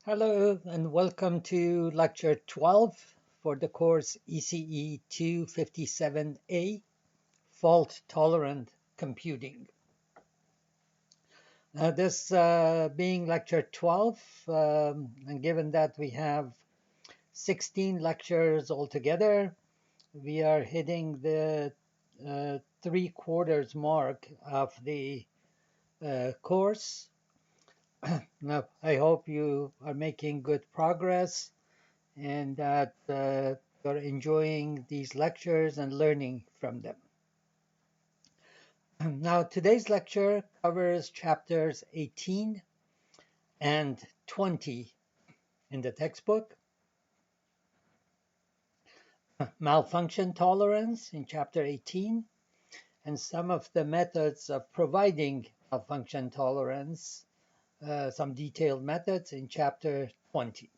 Hello and welcome to Lecture 12 for the course ECE 257A, Fault-Tolerant Computing. This being Lecture 12, and given that we have 16 lectures altogether, we are hitting the 3/4 mark of the course. Now, I hope you are making good progress and that you're enjoying these lectures and learning from them. Now, today's lecture covers chapters 18 and 20 in the textbook. Malfunction tolerance in chapter 18, and some of the methods of providing malfunction tolerance, some detailed methods in chapter 20.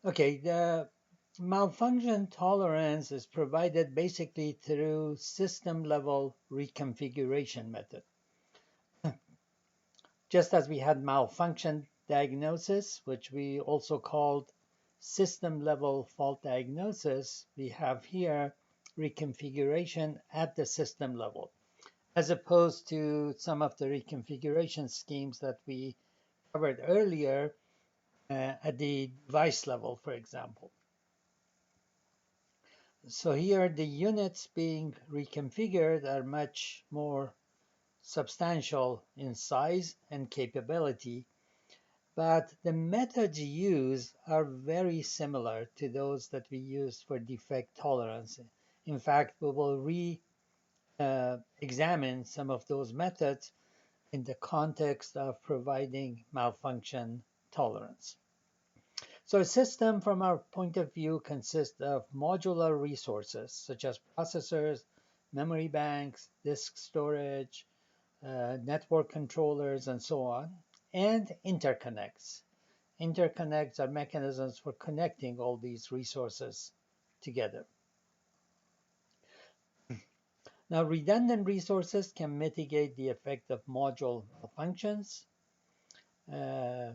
Okay, the malfunction tolerance is provided basically through system level reconfiguration method. Just as we had malfunction diagnosis, which we also called system level fault diagnosis, we have here reconfiguration at the system level, as opposed to some of the reconfiguration schemes that we covered earlier at the device level, for example. So here the units being reconfigured are much more substantial in size and capability, but the methods used are very similar to those that we use for defect tolerance. In fact, we will examine some of those methods in the context of providing malfunction tolerance. So a system from our point of view consists of modular resources such as processors, memory banks, disk storage, network controllers, and so on, and interconnects. Interconnects are mechanisms for connecting all these resources together. Now, redundant resources can mitigate the effect of module malfunctions.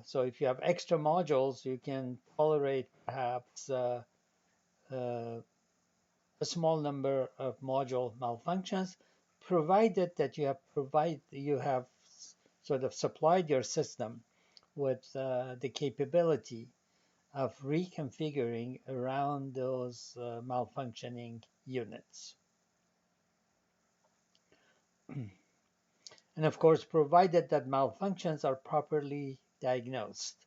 So if you have extra modules, you can tolerate perhaps a small number of module malfunctions, provided that you have sort of supplied your system with the capability of reconfiguring around those malfunctioning units. And of course, provided that malfunctions are properly diagnosed.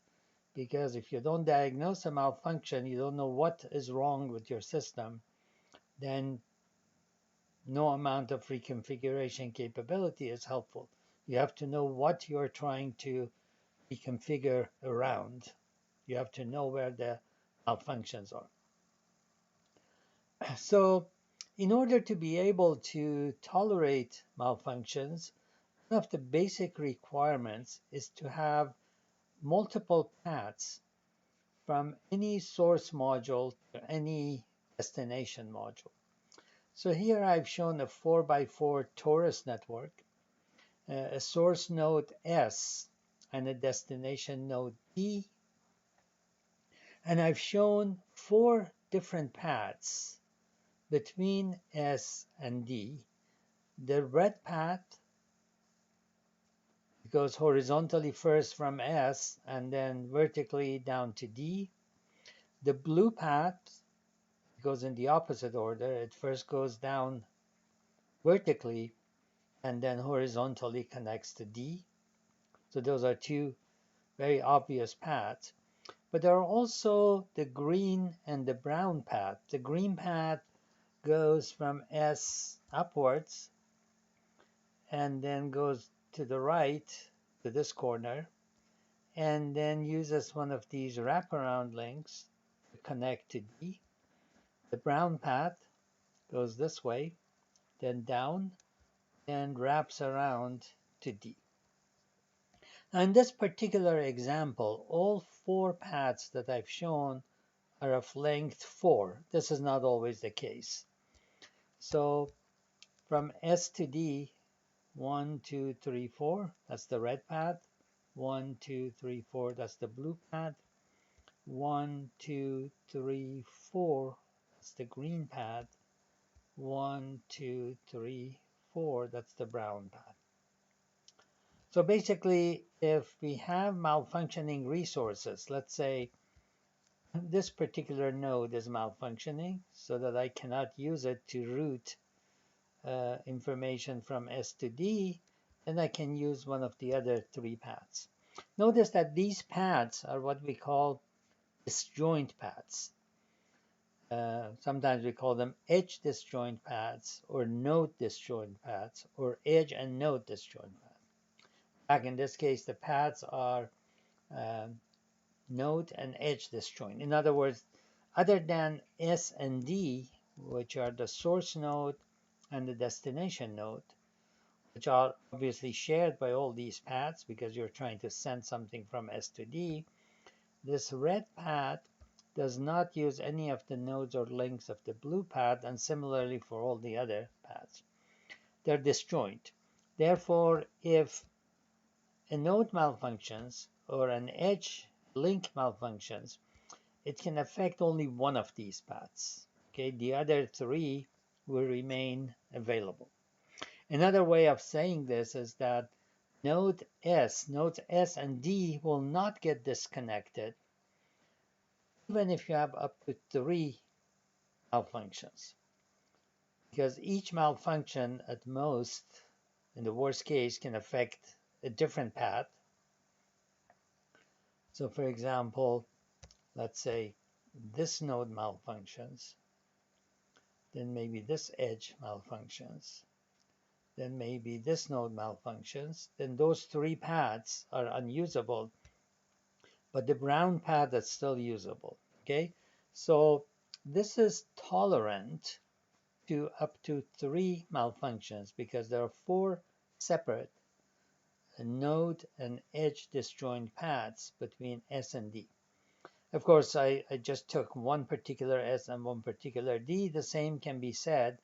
Because if you don't diagnose a malfunction, you don't know what is wrong with your system, then no amount of reconfiguration capability is helpful. You have to know what you're trying to reconfigure around. You have to know where the malfunctions are. So in order to be able to tolerate malfunctions, one of the basic requirements is to have multiple paths from any source module to any destination module. So here I've shown a 4x4 torus network, a source node S and a destination node D. And I've shown 4 different paths between S and D. The red path goes horizontally first from S and then vertically down to D. The blue path goes in the opposite order. It first goes down vertically and then horizontally connects to D. So those are 2 very obvious paths. But there are also the green and the brown path. The green path goes from S upwards and then goes to the right to this corner and then uses one of these wraparound links to connect to D. The brown path goes this way, then down, and wraps around to D. Now in this particular example, all 4 paths that I've shown are of length 4. This is not always the case. So from S to D, 1, 2, 3, 4, that's the red path. 1, 2, 3, 4, that's the blue path. 1, 2, 3, 4, that's the green path. 1, 2, 3, 4, that's the brown path. So basically, if we have malfunctioning resources, let's say this particular node is malfunctioning so that I cannot use it to route information from S to D, then I can use one of the other 3 paths. Notice that these paths are what we call disjoint paths. Sometimes we call them edge disjoint paths or node disjoint paths or edge and node disjoint paths. Back in this case, the paths are node and edge disjoint. In other words, other than S and D, which are the source node and the destination node, which are obviously shared by all these paths because you're trying to send something from S to D, this red path does not use any of the nodes or links of the blue path, and similarly for all the other paths. They're disjoint. Therefore, if a node malfunctions or an edge link malfunctions, it can affect only one of these paths. Okay, the other 3 will remain available. Another way of saying this is that nodes S and D will not get disconnected even if you have up to 3 malfunctions. Because each malfunction at most, in the worst case, can affect a different path. So for example, let's say this node malfunctions, then maybe this edge malfunctions, then maybe this node malfunctions, then those 3 paths are unusable, but the brown path is still usable. Okay, so this is tolerant to up to 3 malfunctions because there are 4 separate node and edge disjoint paths between S and D. Of course, I just took one particular S and one particular D. The same can be said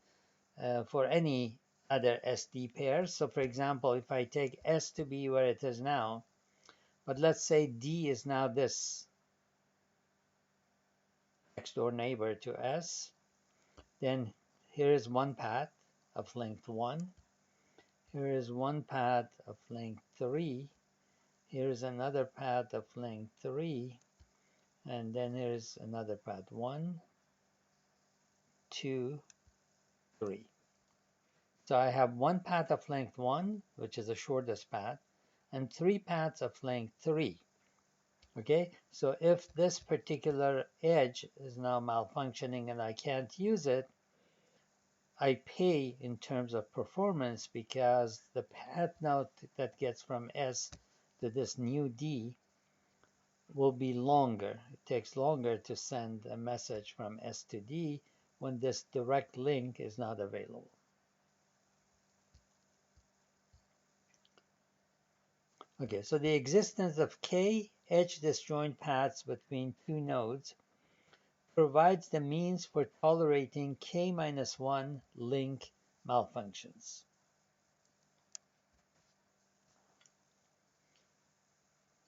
for any other SD pairs. So for example, if I take S to be where it is now, but let's say D is now this next door neighbor to S, then here is one path of length 1. Here is one path of length 3. Here is another path of length 3. And then here's another path 1, 2, 3. So I have one path of length 1, which is the shortest path, and 3 paths of length 3. Okay, so if this particular edge is now malfunctioning and I can't use it, I pay in terms of performance because the path now that gets from S to this new D will be longer. It takes longer to send a message from S to D when this direct link is not available. Okay, so the existence of K edge disjoint paths between 2 nodes provides the means for tolerating K-1 link malfunctions.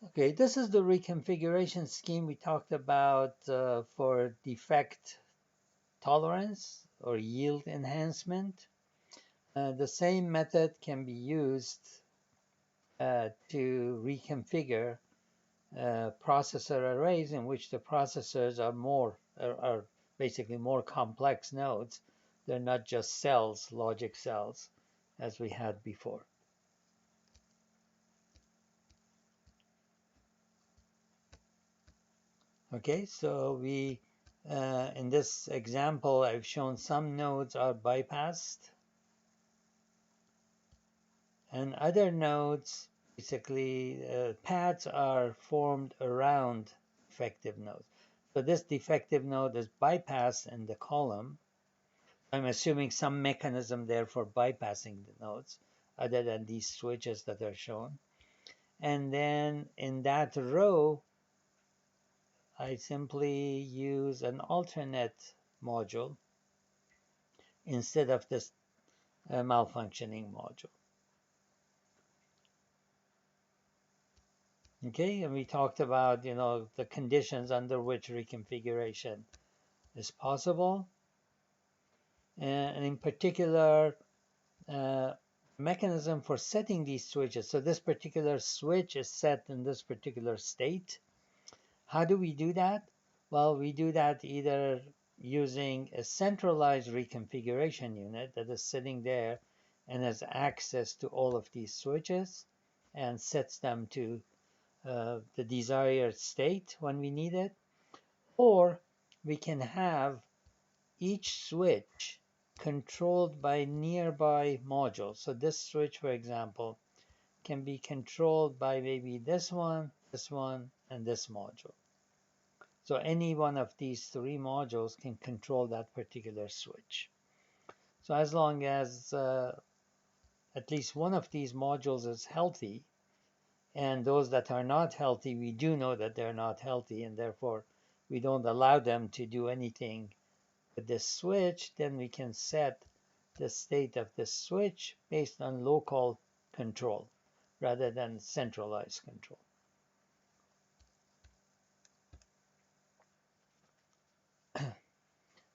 Okay, this is the reconfiguration scheme we talked about for defect tolerance or yield enhancement. The same method can be used to reconfigure processor arrays in which the processors are basically more complex nodes. They're not just cells, logic cells, as we had before. Okay, so we in this example, I've shown some nodes are bypassed, and other nodes, basically, paths are formed around defective nodes. So this defective node is bypassed in the column. I'm assuming some mechanism there for bypassing the nodes, other than these switches that are shown. And then in that row, I simply use an alternate module instead of this malfunctioning module. Okay, and we talked about, the conditions under which reconfiguration is possible. And in particular, mechanism for setting these switches. So this particular switch is set in this particular state. How do we do that? Well, we do that either using a centralized reconfiguration unit that is sitting there and has access to all of these switches and sets them to the desired state when we need it. Or we can have each switch controlled by nearby modules. So this switch, for example, can be controlled by maybe this one, and this module. So any one of these three modules can control that particular switch. So as long as at least one of these modules is healthy, and those that are not healthy, we do know that they're not healthy, and therefore we don't allow them to do anything with this switch, then we can set the state of the switch based on local control rather than centralized control.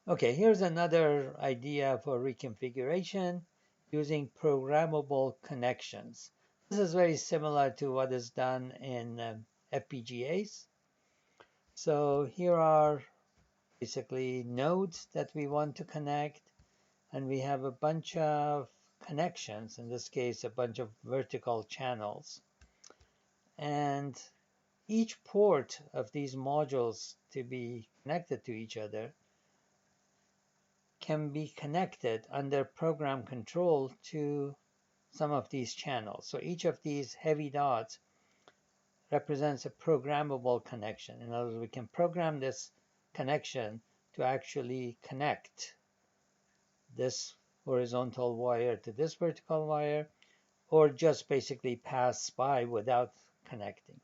Okay, here's another idea for reconfiguration using programmable connections. This is very similar to what is done in FPGAs. So here are basically nodes that we want to connect, and we have a bunch of connections, in this case a bunch of vertical channels. And each port of these modules to be connected to each other can be connected under program control to some of these channels. So each of these heavy dots represents a programmable connection. In other words, we can program this connection to actually connect this horizontal wire to this vertical wire, or just basically pass by without connecting.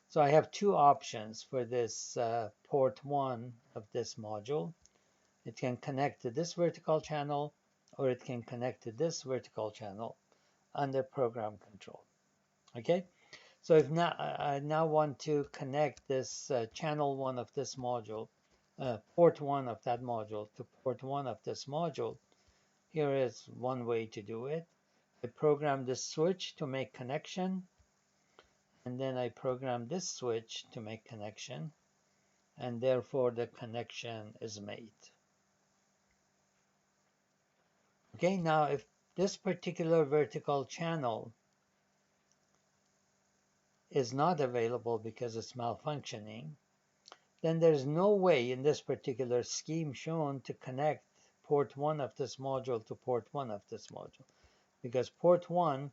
So I have two options for this port 1 of this module. It can connect to this vertical channel, or it can connect to this vertical channel under program control. Okay, so if now I now want to connect this channel 1 of this module, port 1 of that module to port 1 of this module, here is one way to do it. I program this switch to make connection, and then I program this switch to make connection, and therefore the connection is made. Okay, now if this particular vertical channel is not available because it's malfunctioning, then there's no way in this particular scheme shown to connect port 1 of this module to port 1 of this module, because port 1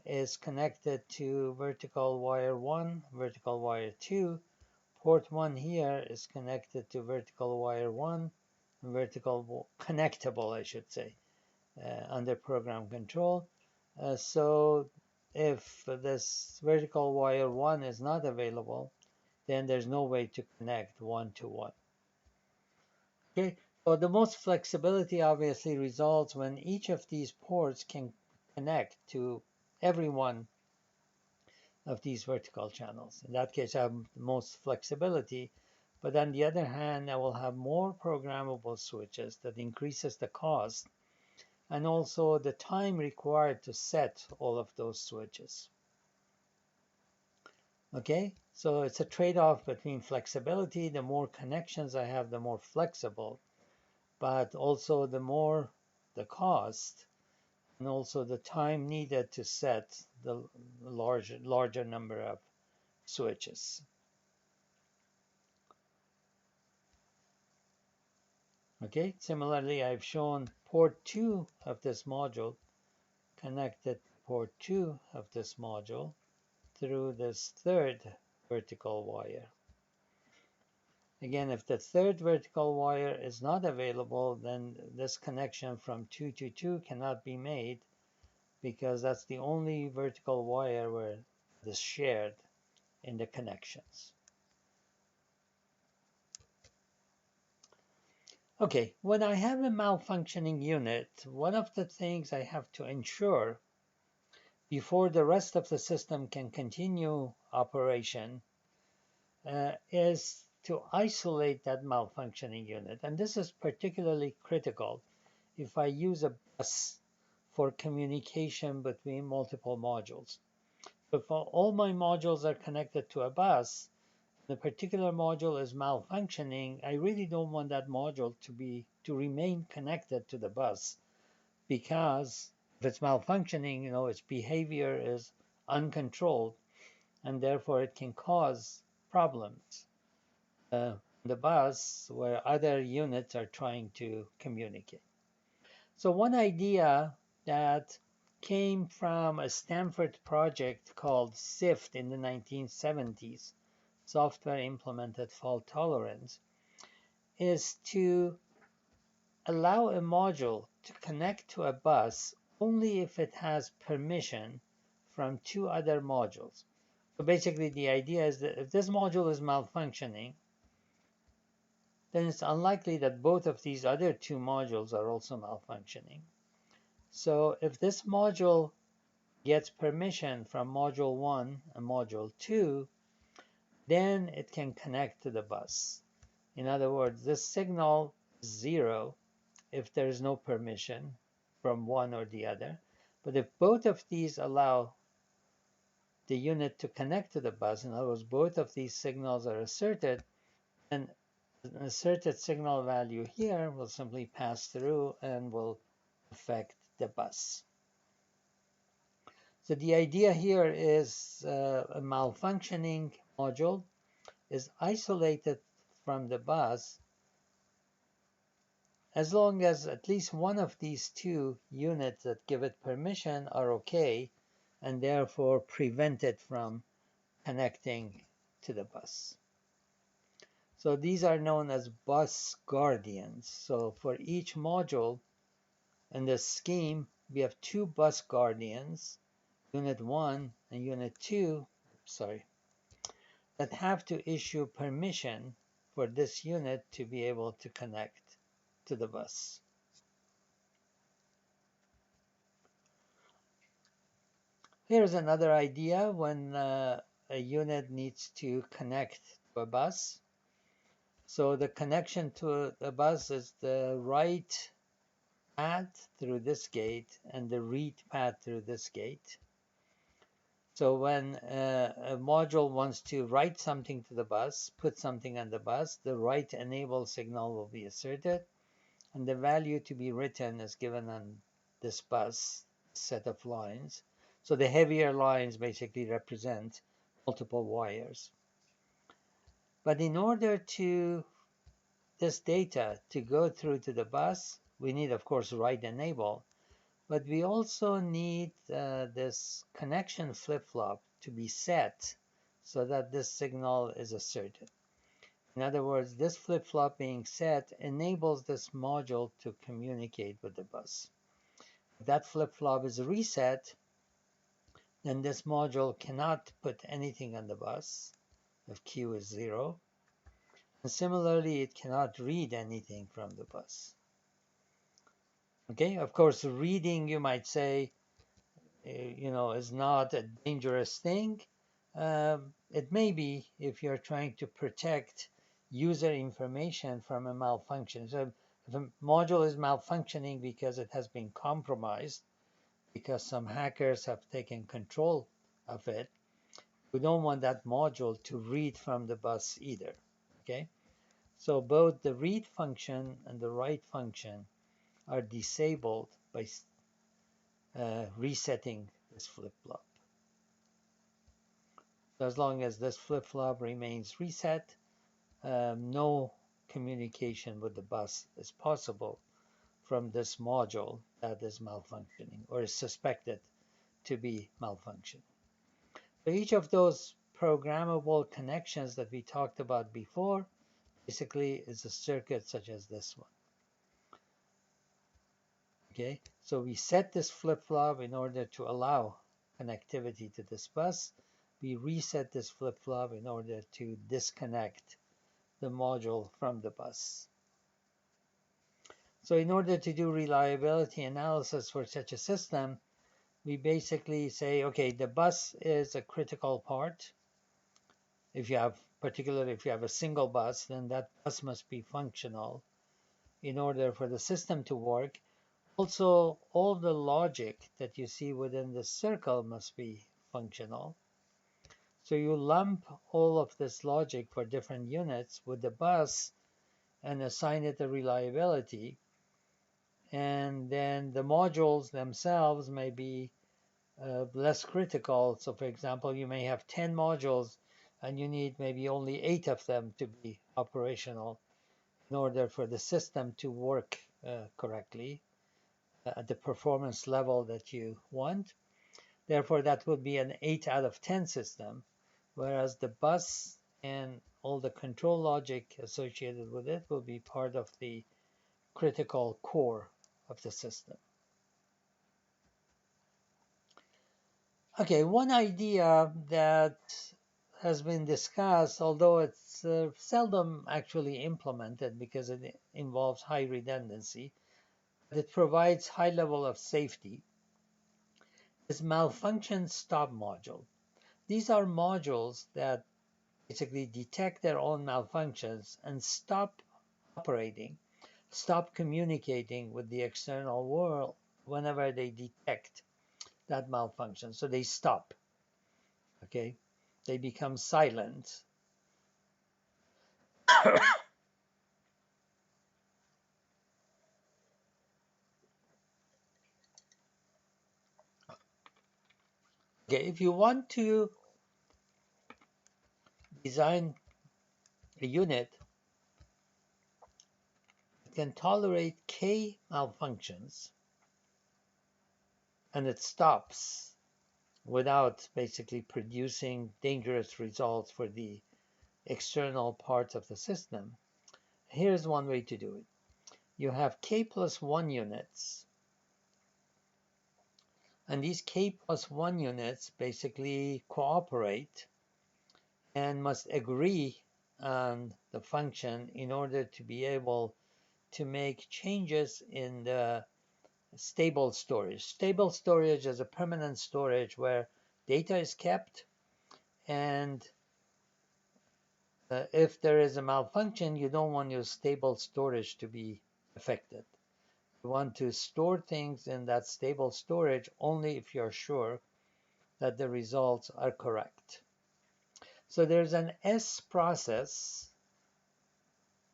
is connected to vertical wire 1, vertical wire 2. Port 1 here is connected to vertical wire 1, vertical connectable, I should say, under program control. So if this vertical wire 1 is not available, then there's no way to connect 1 to 1. Okay, so the most flexibility obviously results when each of these ports can connect to every one of these vertical channels. In that case, I have the most flexibility, but on the other hand, I will have more programmable switches that increases the cost and also the time required to set all of those switches. Okay, so it's a trade-off between flexibility. The more connections I have, the more flexible, but also the more the cost and also the time needed to set the larger number of switches. Okay, similarly, I've shown port 2 of this module connected to port 2 of this module through this third vertical wire. Again, if the third vertical wire is not available, then this connection from 2 to 2 cannot be made, because that's the only vertical wire where it is shared in the connections. Okay, when I have a malfunctioning unit, one of the things I have to ensure before the rest of the system can continue operation is to isolate that malfunctioning unit. And this is particularly critical if I use a bus for communication between multiple modules. If all my modules are connected to a bus, the particular module is malfunctioning, I really don't want that module to remain connected to the bus, because if it's malfunctioning, its behavior is uncontrolled, and therefore it can cause problems the bus where other units are trying to communicate. So one idea that came from a Stanford project called SIFT in the 1970s, Software Implemented Fault Tolerance, is to allow a module to connect to a bus only if it has permission from two other modules. So basically the idea is that if this module is malfunctioning, then it's unlikely that both of these other two modules are also malfunctioning. So if this module gets permission from module 1 and module 2, then it can connect to the bus. In other words, this signal is 0 if there is no permission from one or the other. But if both of these allow the unit to connect to the bus, in other words, both of these signals are asserted, then an asserted signal value here will simply pass through and will affect the bus. So the idea here is a malfunctioning module is isolated from the bus as long as at least one of these two units that give it permission are okay, and therefore prevent it from connecting to the bus. So these are known as bus guardians. So for each module in this scheme, we have two bus guardians, unit 1 and unit 2, that have to issue permission for this unit to be able to connect to the bus. Here's another idea when a unit needs to connect to a bus. So the connection to a bus is the write path through this gate and the read path through this gate. So when a module wants to write something to the bus, put something on the bus, the write enable signal will be asserted, and the value to be written is given on this bus set of lines. So the heavier lines basically represent multiple wires. But in order to this data to go through to the bus, we need, of course, write enable, but we also need this connection flip-flop to be set so that this signal is asserted. In other words, this flip-flop being set enables this module to communicate with the bus. If that flip-flop is reset, then this module cannot put anything on the bus if Q is 0. And similarly, it cannot read anything from the bus. Okay, of course, reading, you might say, is not a dangerous thing. It may be if you're trying to protect user information from a malfunction. So if a module is malfunctioning because it has been compromised, because some hackers have taken control of it, we don't want that module to read from the bus either. Okay, so both the read function and the write function are disabled by resetting this flip-flop. So as long as this flip-flop remains reset, no communication with the bus is possible from this module that is malfunctioning or is suspected to be malfunctioning. So each of those programmable connections that we talked about before basically is a circuit such as this one. Okay, so we set this flip-flop in order to allow connectivity to this bus. We reset this flip-flop in order to disconnect the module from the bus. So in order to do reliability analysis for such a system, we basically say, okay, the bus is a critical part. Particularly if you have a single bus, then that bus must be functional in order for the system to work. Also, all the logic that you see within the circle must be functional. So you lump all of this logic for different units with the bus and assign it a reliability. And then the modules themselves may be less critical. So for example, you may have 10 modules and you need maybe only 8 of them to be operational in order for the system to work correctly at the performance level that you want. Therefore, that would be an 8 out of 10 system, whereas the bus and all the control logic associated with it will be part of the critical core of the system. Okay, one idea that has been discussed, although it's seldom actually implemented because it involves high redundancy, but it provides high level of safety, is malfunction stop module. These are modules that basically detect their own malfunctions and stop operating, stop communicating with the external world whenever they detect that malfunction. So they stop, okay? They become silent. Okay, if you want to design a unit that can tolerate K malfunctions and it stops without basically producing dangerous results for the external parts of the system, here's one way to do it. You have K plus 1 units, and these K plus 1 units basically cooperate and must agree on the function in order to be able to make changes in the stable storage. Stable storage is a permanent storage where data is kept, and if there is a malfunction, you don't want your stable storage to be affected. You want to store things in that stable storage only if you're sure that the results are correct. So there's an S process.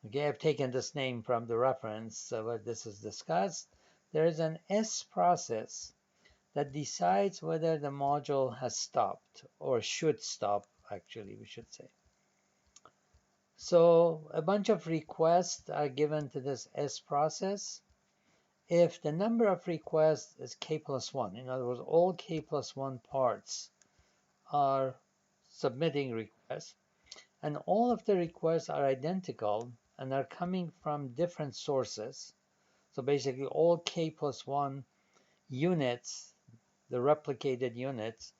Okay, I've taken this name from the reference where this is discussed. There is an S process that decides whether the module has stopped or should stop, actually, we should say. So a bunch of requests are given to this S process. If the number of requests is K plus 1, in other words, all K plus 1 parts are submitting requests, and all of the requests are identical and are coming from different sources. So basically all K plus 1 units, the replicated units,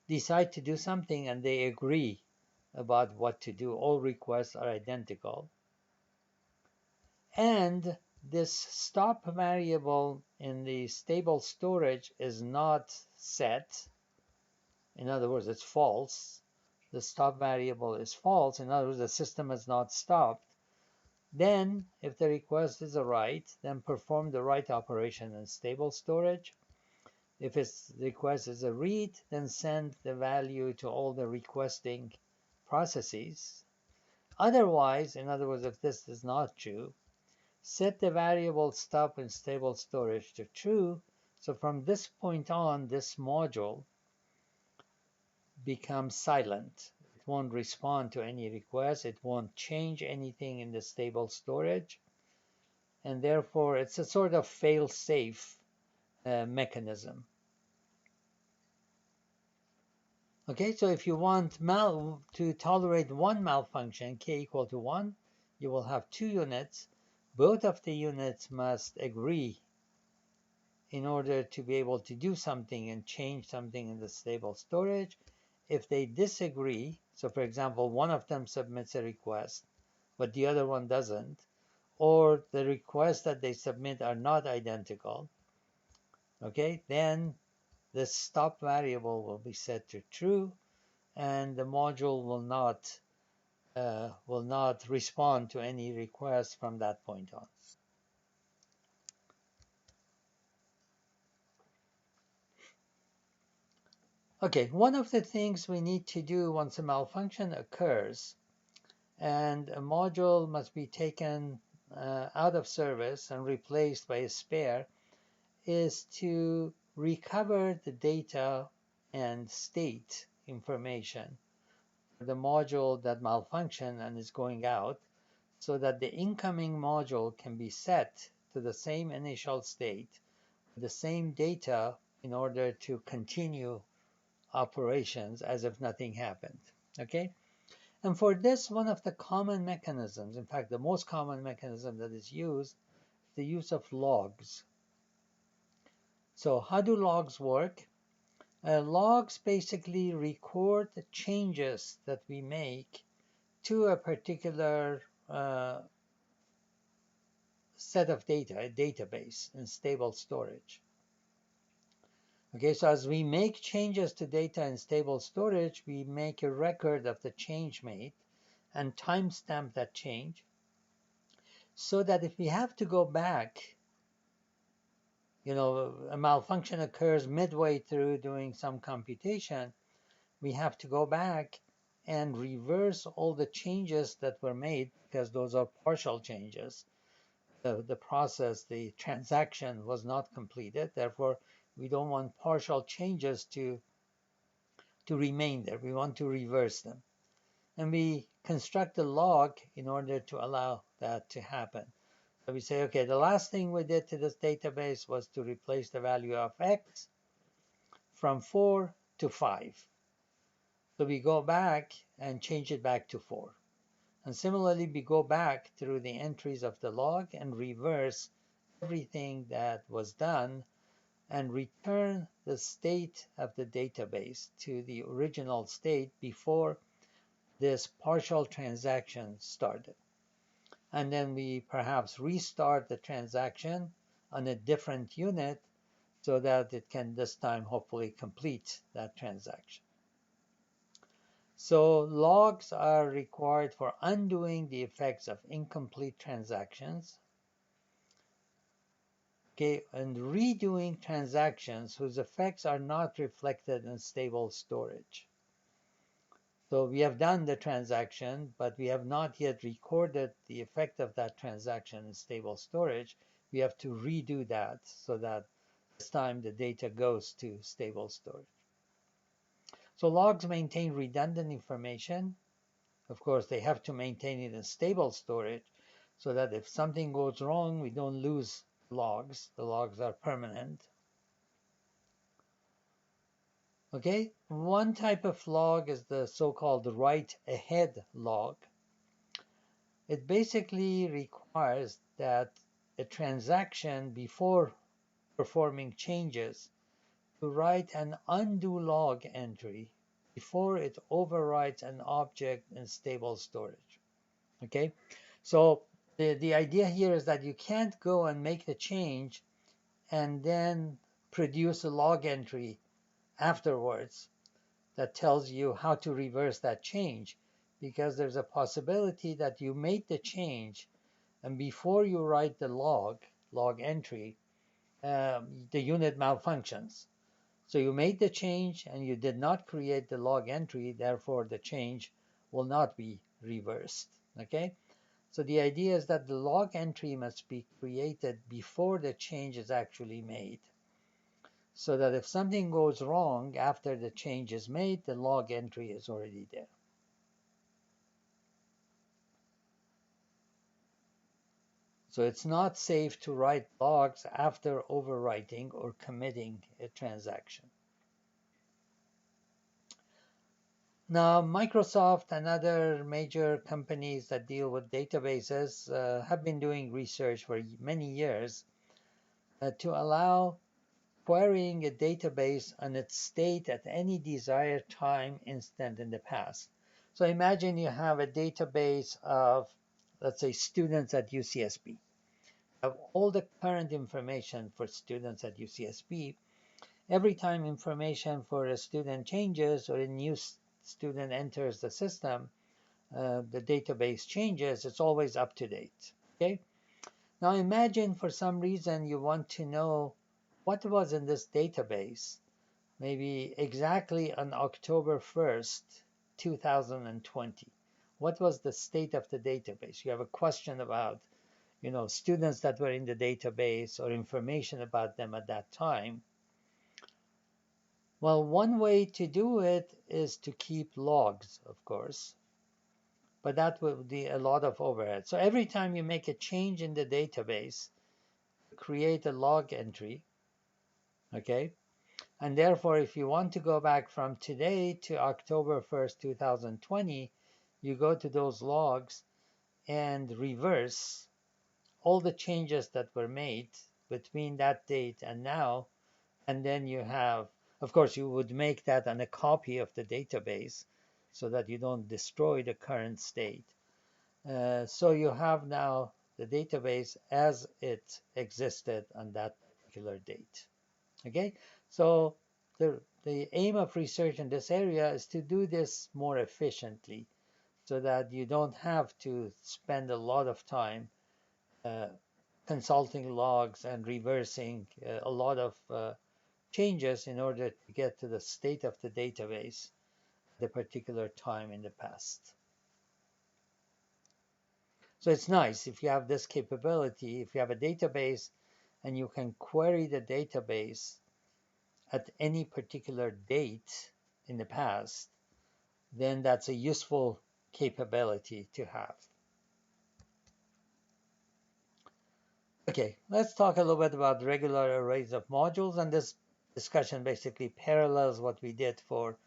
decide to do something and they agree about what to do. All requests are identical. And this stop variable in the stable storage is not set. In other words, it's false. The stop variable is false. In other words, the system has not stopped. Then, if the request is a write, then perform the write operation in stable storage. If its request is a read, then send the value to all the requesting processes. Otherwise, in other words, if this is not true, set the variable stop in stable storage to true. So from this point on, this module becomes silent. It won't respond to any request. It won't change anything in the stable storage. And therefore, it's a sort of fail-safe mechanism. Okay, so if you want to tolerate one malfunction, k equal to 1, you will have 2 units. Both of the units must agree in order to be able to do something and change something in the stable storage. If they disagree, so for example, one of them submits a request, but the other one doesn't, or the requests that they submit are not identical, okay, then the stop variable will be set to true, and the module will not respond to any requests from that point on. Okay, one of the things we need to do once a malfunction occurs and a module must be taken out of service and replaced by a spare is to recover the data and state information for the module that malfunctioned and is going out, so that the incoming module can be set to the same initial state, the same data, in order to continue operations as if nothing happened. Okay? And for this, one of the common mechanisms, in fact, the most common mechanism that is used, is the use of logs. So how do logs work? Logs basically record the changes that we make to a particular set of data, a database in stable storage. Okay, so as we make changes to data in stable storage, we make a record of the change made and timestamp that change, so that if we have to go back, a malfunction occurs midway through doing some computation, we have to go back and reverse all the changes that were made, because those are partial changes. The process, the transaction was not completed. Therefore, we don't want partial changes to remain there. We want to reverse them. And we construct a log in order to allow that to happen. So we say, okay, the last thing we did to this database was to replace the value of X from 4 to 5. So we go back and change it back to 4. And similarly, we go back through the entries of the log and reverse everything that was done and return the state of the database to the original state before this partial transaction started. And then we perhaps restart the transaction on a different unit so that it can this time hopefully complete that transaction. So logs are required for undoing the effects of incomplete transactions, okay, and redoing transactions whose effects are not reflected in stable storage. So we have done the transaction, but we have not yet recorded the effect of that transaction in stable storage. We have to redo that so that this time the data goes to stable storage. So logs maintain redundant information. Of course, they have to maintain it in stable storage so that if something goes wrong, we don't lose logs. The logs are permanent. Okay, one type of log is the so-called write-ahead log. It basically requires that a transaction, before performing changes, to write an undo log entry before it overwrites an object in stable storage. Okay, so the idea here is that you can't go and make the change and then produce a log entry afterwards that tells you how to reverse that change, because there's a possibility that you made the change and before you write the log entry, the unit malfunctions. So you made the change and you did not create the log entry, therefore the change will not be reversed. Okay, so the idea is that the log entry must be created before the change is actually made, so that if something goes wrong after the change is made, the log entry is already there. So it's not safe to write logs after overwriting or committing a transaction. Now, Microsoft and other major companies that deal with databases have been doing research for many years to allow querying a database on its state at any desired time instant in the past. So imagine you have a database of let's say, students at UCSB. Have all the current information for students at UCSB. Every time information for a student changes or a new student enters the system, the database changes, it's always up to date. Okay. Now imagine for some reason you want to know what was in this database, maybe exactly on October 1st, 2020. What was the state of the database? You have a question about, students that were in the database or information about them at that time. Well, one way to do it is to keep logs, of course, but that would be a lot of overhead. So every time you make a change in the database, create a log entry, okay? And therefore, if you want to go back from today to October 1st, 2020, you go to those logs and reverse all the changes that were made between that date and now. And then you have, of course, you would make that on a copy of the database so that you don't destroy the current state. So you have now the database as it existed on that particular date. Okay, so the aim of research in this area is to do this more efficiently so that you don't have to spend a lot of time uh, consulting logs and reversing a lot of changes in order to get to the state of the database at a particular time in the past. So it's nice if you have this capability, if you have a database and you can query the database at any particular date in the past, then that's a useful capability to have. Okay, let's talk a little bit about regular arrays of modules, and this discussion basically parallels what we did for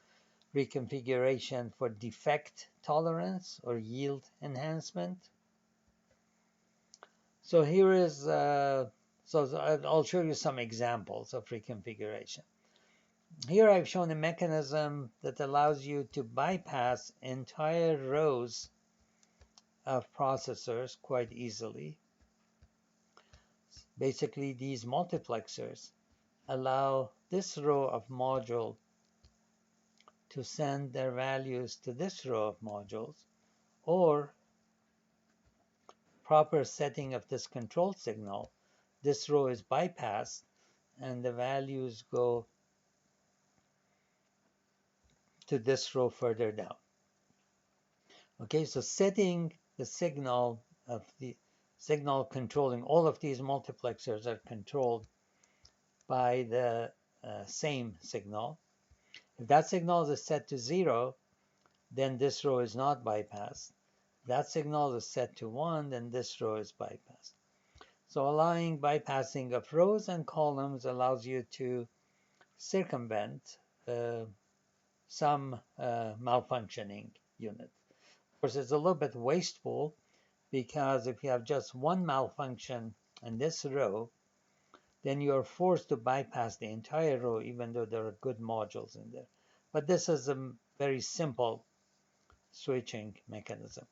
reconfiguration for defect tolerance or yield enhancement. So here is, so I'll show you some examples of reconfiguration. Here I've shown a mechanism that allows you to bypass entire rows of processors quite easily. Basically, these multiplexers allow this row of module to send their values to this row of modules, or proper setting of this control signal, this row is bypassed and the values go to this row further down. Okay, so setting the signal of the signal controlling all of these multiplexers are controlled by the same signal. If that signal is set to 0, then this row is not bypassed. If that signal is set to 1, then this row is bypassed. So allowing bypassing of rows and columns allows you to circumvent some malfunctioning unit. Of course, it's a little bit wasteful because if you have just one malfunction in this row, then you're forced to bypass the entire row, even though there are good modules in there. But this is a very simple switching mechanism.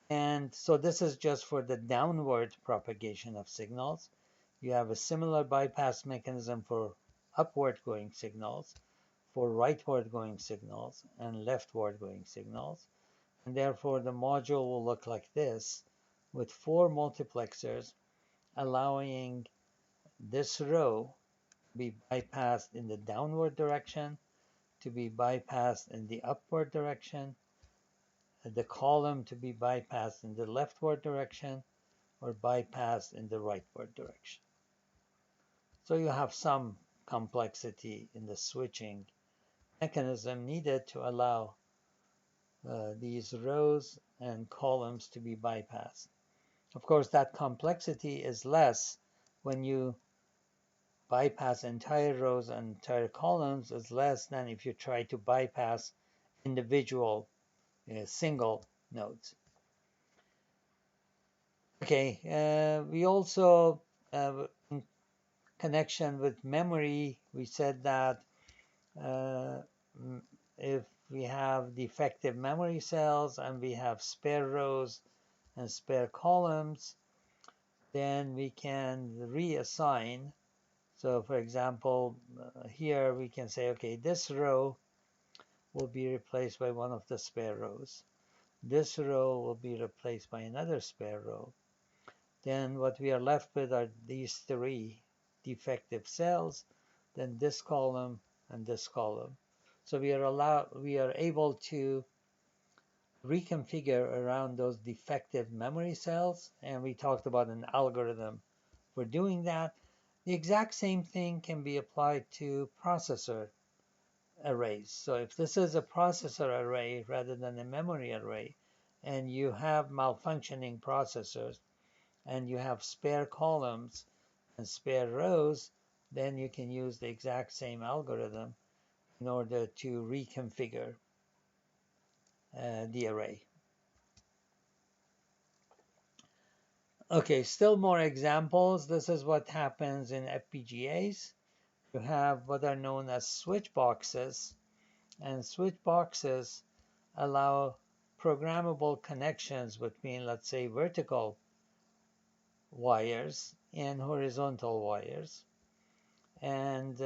And so this is just for the downward propagation of signals. You have a similar bypass mechanism for upward going signals, for rightward going signals, and leftward going signals. And therefore the module will look like this, with 4 multiplexers allowing this row to be bypassed in the downward direction, to be bypassed in the upward direction, the column to be bypassed in the leftward direction, or bypassed in the rightward direction. So you have some complexity in the switching mechanism needed to allow these rows and columns to be bypassed. Of course, that complexity is less when you bypass entire rows and entire columns, is less than if you try to bypass individual single nodes. Okay, we also, in connection with memory, we said that uh, if we have defective memory cells and we have spare rows and spare columns, then we can reassign. So for example, here we can say, okay, this row will be replaced by one of the spare rows. This row will be replaced by another spare row. Then what we are left with are these three defective cells, then this column and this column. So we are able to reconfigure around those defective memory cells, and we talked about an algorithm for doing that. The exact same thing can be applied to processor arrays. So if this is a processor array rather than a memory array, and you have malfunctioning processors, and you have spare columns and spare rows, then you can use the exact same algorithm in order to reconfigure the array. Okay, still more examples. This is what happens in FPGAs. You have what are known as switch boxes, and switch boxes allow programmable connections between, let's say, vertical wires and horizontal wires. And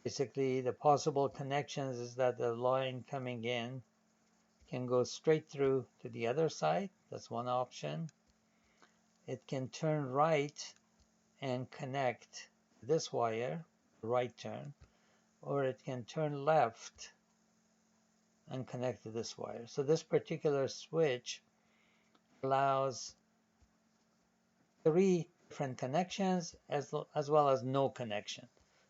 basically, the possible connections is that the line coming in can go straight through to the other side. That's one option. It can turn right and connect this wire, right turn, or it can turn left and connect to this wire. So this particular switch allows three different connections as well as no connection.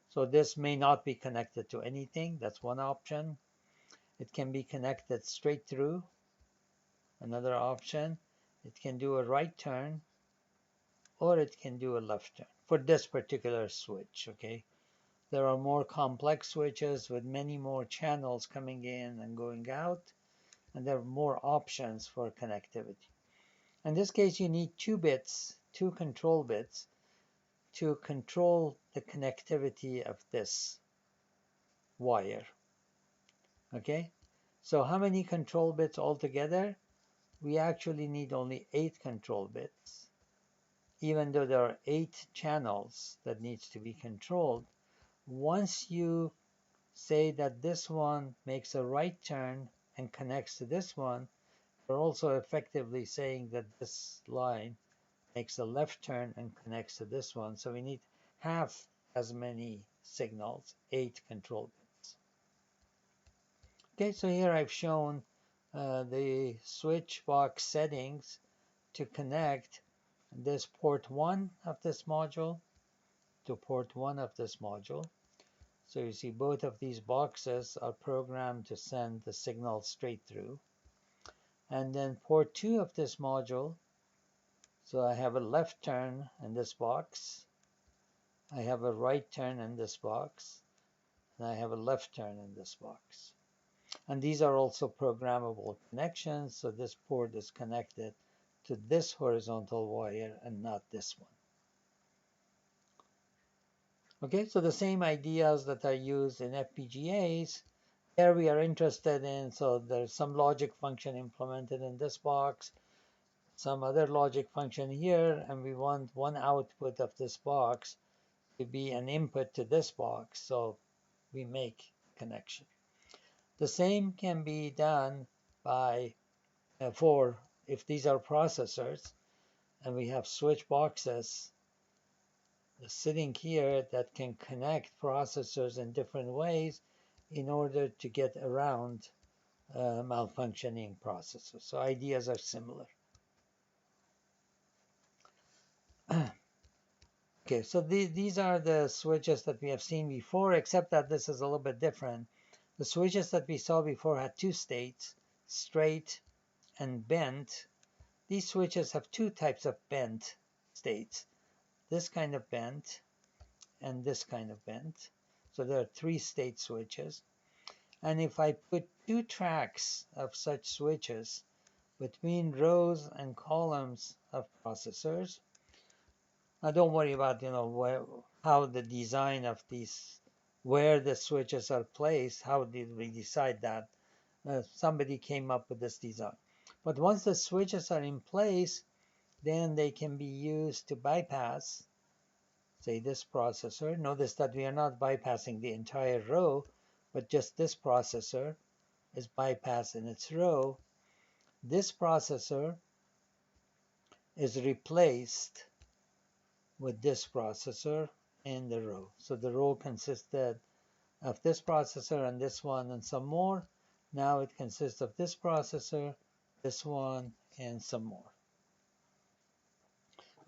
So this may not be connected to anything. That's one option. It can be connected straight through. Another option. It can do a right turn or it can do a left turn for this particular switch. Okay. There are more complex switches with many more channels coming in and going out, and there are more options for connectivity. In this case, you need 2 bits, 2 control bits, to control the connectivity of this wire. Okay, so how many control bits altogether? We actually need only 8 control bits, even though there are 8 channels that needs to be controlled. Once you say that this one makes a right turn and connects to this one, we're also effectively saying that this line makes a left turn and connects to this one. So we need half as many signals, 8 control bits. Okay, so here I've shown the switch box settings to connect this port 1 of this module to port 1 of this module. So you see both of these boxes are programmed to send the signal straight through. And then port 2 of this module, so I have a left turn in this box, I have a right turn in this box, and I have a left turn in this box. And these are also programmable connections, so this port is connected to this horizontal wire and not this one. Okay, so the same ideas that are used in FPGAs, here we are interested in, so there's some logic function implemented in this box, some other logic function here, and we want one output of this box to be an input to this box, so we make connection. The same can be done by for if these are processors and we have switch boxes sitting here that can connect processors in different ways in order to get around malfunctioning processors. So ideas are similar. Okay, so these are the switches that we have seen before, except that this is a little bit different. The switches that we saw before had 2 states, straight and bent. These switches have 2 types of bent states. This kind of bent and this kind of bent. So there are 3 state switches. And if I put 2 tracks of such switches between rows and columns of processors, now don't worry about how the design of these, where the switches are placed, how did we decide that? Somebody came up with this design. But once the switches are in place, then they can be used to bypass, say, this processor. Notice that we are not bypassing the entire row, but just this processor is bypassed in its row. This processor is replaced with this processor in the row. So the row consisted of this processor and this one and some more. Now it consists of this processor, this one, and some more.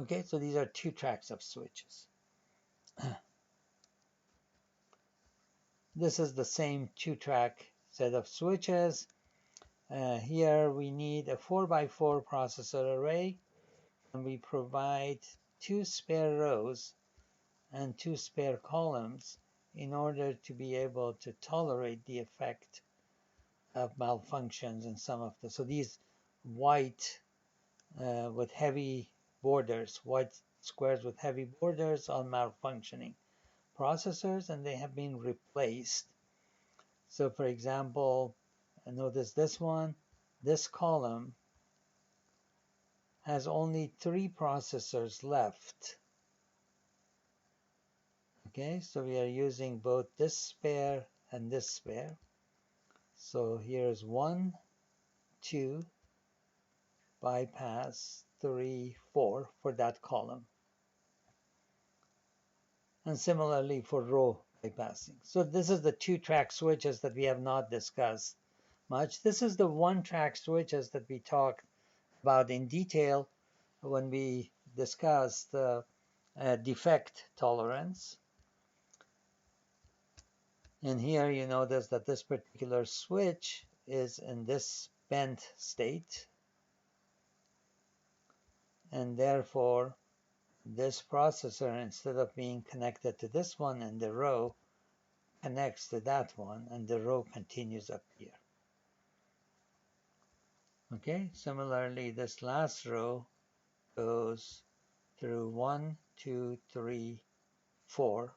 Okay, so these are two tracks of switches. This is the same two-track set of switches. Here we need a 4x4 processor array, and we provide two spare rows and two spare columns in order to be able to tolerate the effect of malfunctions in some of the. So these white with heavy borders, white squares with heavy borders are malfunctioning processors, and they have been replaced. So for example, notice this one, this column has only 3 processors left. Okay, so we are using both this spare and this spare. So here's 1, 2, bypass, 3, 4 for that column. And similarly for row bypassing. So this is the two-track switches that we have not discussed much. This is the one-track switches that we talked about in detail when we discussed defect tolerance. And here you notice that this particular switch is in this bent state, and therefore this processor, instead of being connected to this one in the row, connects to that one, and the row continues up here. Okay, similarly this last row goes through 1, 2, 3, 4.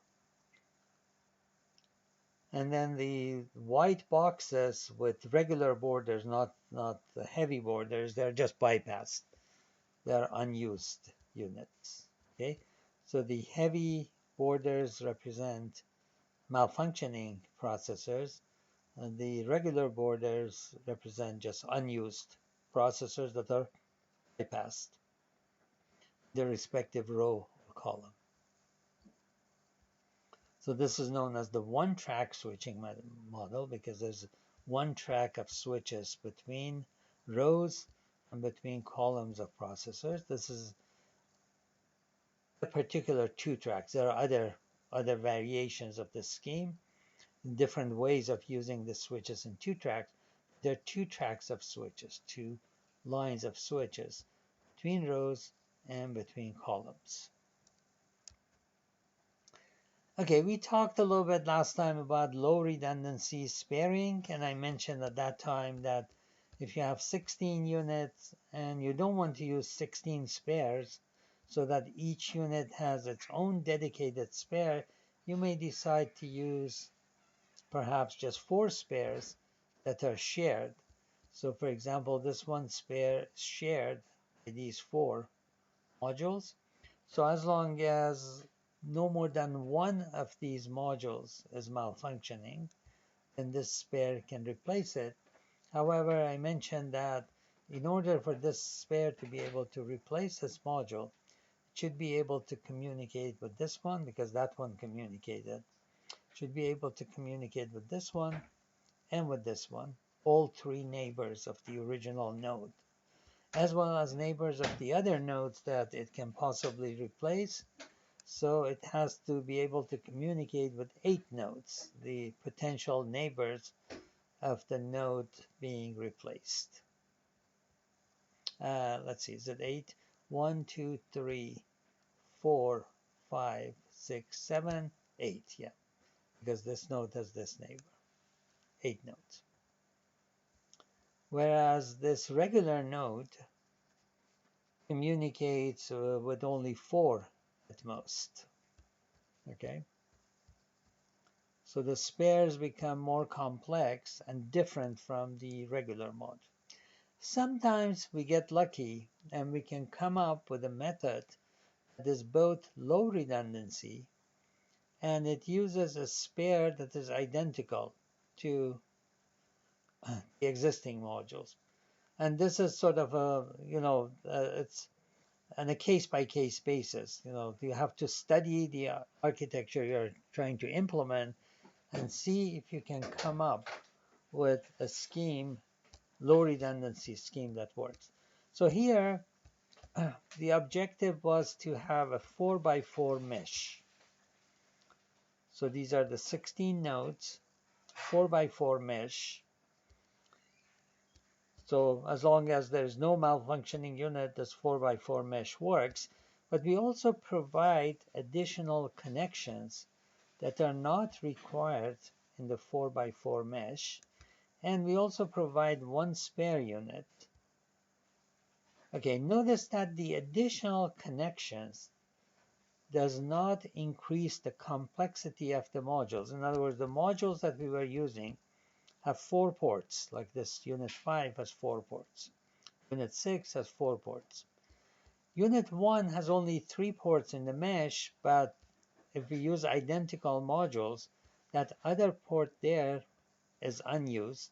And then the white boxes with regular borders, not the heavy borders, they're just bypassed. They're unused units. Okay, so the heavy borders represent malfunctioning processors, and the regular borders represent just unused processors that are bypassed their respective row or column. So this is known as the one-track switching model because there's one track of switches between rows and between columns of processors. This is a particular two tracks. There are other variations of this scheme, different ways of using the switches in two tracks. There are two tracks of switches, two lines of switches between rows and between columns. Okay, we talked a little bit last time about low redundancy sparing, and I mentioned at that time that if you have 16 units and you don't want to use 16 spares so that each unit has its own dedicated spare, you may decide to use perhaps just 4 spares that are shared. So for example, this one spare is shared by these 4 modules. So as long as no more than one of these modules is malfunctioning, then this spare can replace it. However, I mentioned that in order for this spare to be able to replace this module, it should be able to communicate with this one because that one communicated. It should be able to communicate with this one and with this one, all 3 neighbors of the original node, as well as neighbors of the other nodes that it can possibly replace. So it has to be able to communicate with 8 nodes, the potential neighbors of the node being replaced. Let's see, is it 8? 1, 2, 3, 4, 5, 6, 7, 8. Yeah, because this node has this neighbor. 8 nodes. Whereas this regular node communicates with only 4 at most. Okay. So the spares become more complex and different from the regular mod. Sometimes we get lucky and we can come up with a method that is both low redundancy and it uses a spare that is identical to the existing modules. And this is sort of it's on a case-by-case basis. You have to study the architecture you're trying to implement and see if you can come up with a scheme, low redundancy scheme that works. So here, the objective was to have a 4x4 mesh. So these are the 16 nodes, 4x4 mesh. So as long as there's no malfunctioning unit, this 4x4 mesh works. But we also provide additional connections that are not required in the 4x4 mesh. And we also provide one spare unit. Okay, notice that the additional connections does not increase the complexity of the modules. In other words, the modules that we were using have 4 ports, like this Unit 5 has 4 ports. Unit 6 has 4 ports. Unit 1 has only 3 ports in the mesh, but if we use identical modules, that other port there is unused.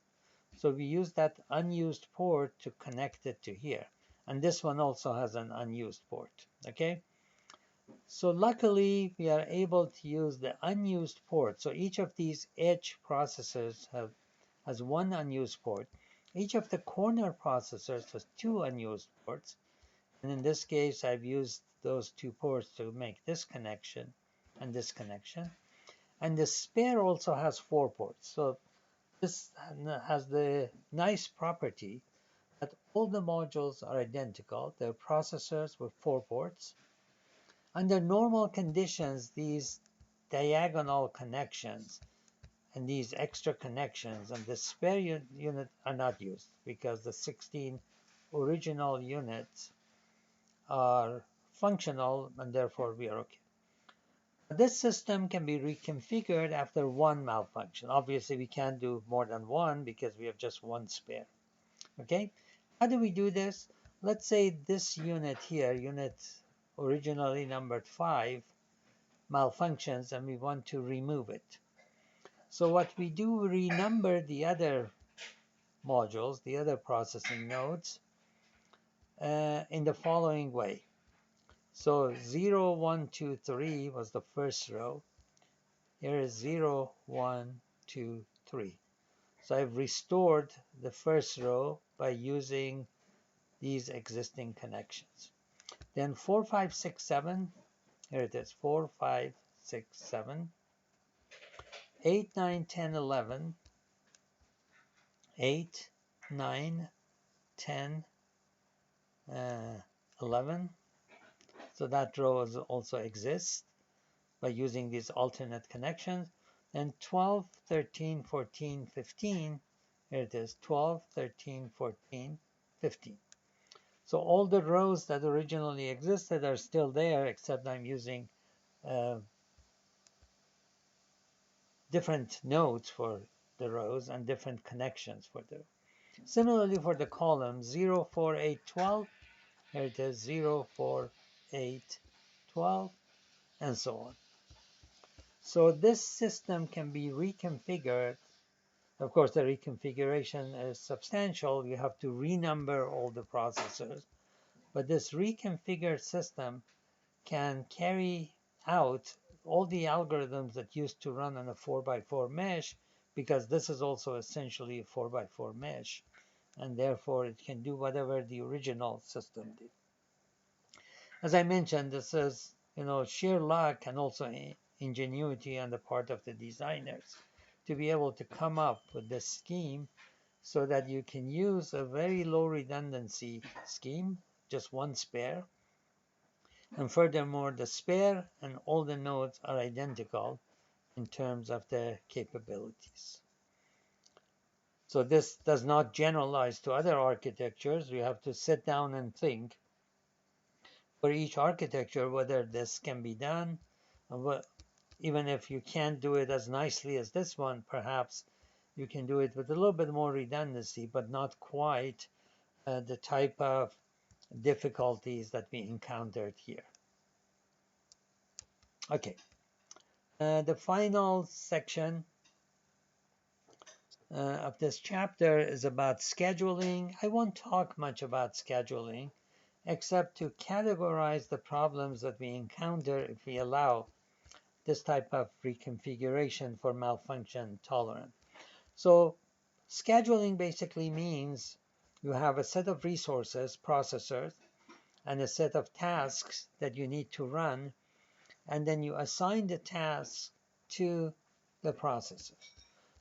So we use that unused port to connect it to here. And this one also has an unused port, okay? So luckily, we are able to use the unused port. So each of these edge processors has one unused port. Each of the corner processors has 2 unused ports. And in this case, I've used those 2 ports to make this connection and this connection. And the spare also has 4 ports. So this has the nice property that all the modules are identical. They're processors with 4 ports. Under normal conditions, these diagonal connections and these extra connections and the spare unit are not used because the 16 original units are functional and therefore we are okay. This system can be reconfigured after one malfunction. Obviously, we can't do more than one because we have just one spare. Okay, how do we do this? Let's say this unit here, unit originally numbered 5, malfunctions and we want to remove it. So what we do, we renumber the other modules, the other processing nodes, in the following way. So 0, 1, 2, 3 was the first row. Here is 0, 1, 2, 3. So I've restored the first row by using these existing connections. Then 4, 5, 6, 7. Here it is, 4, 5, 6, 7. 8, 9, 10, 11. 8, 9, 10, 11. So that row also exists by using these alternate connections. Then 12, 13, 14, 15. Here it is, 12, 13, 14, 15. So all the rows that originally existed are still there, except I'm using different nodes for the rows and different connections for the rows. Similarly for the columns, 0, 4, 8, 12. Here it is, 0, 4, 8, 12, and so on. So this system can be reconfigured. Of course, the reconfiguration is substantial. You have to renumber all the processors. But this reconfigured system can carry out all the algorithms that used to run on a 4x4 mesh, because this is also essentially a 4x4 mesh. And therefore, it can do whatever the original system did. As I mentioned, this is, sheer luck and also ingenuity on the part of the designers to be able to come up with this scheme so that you can use a very low redundancy scheme, just one spare. And furthermore, the spare and all the nodes are identical in terms of their capabilities. So this does not generalize to other architectures. We have to sit down and think for each architecture whether this can be done. Even if you can't do it as nicely as this one, perhaps you can do it with a little bit more redundancy, but not quite the type of difficulties that we encountered here. Okay, the final section of this chapter is about scheduling. I won't talk much about scheduling, except to categorize the problems that we encounter if we allow this type of reconfiguration for malfunction tolerant. So scheduling basically means you have a set of resources, processors, and a set of tasks that you need to run, and then you assign the tasks to the processor.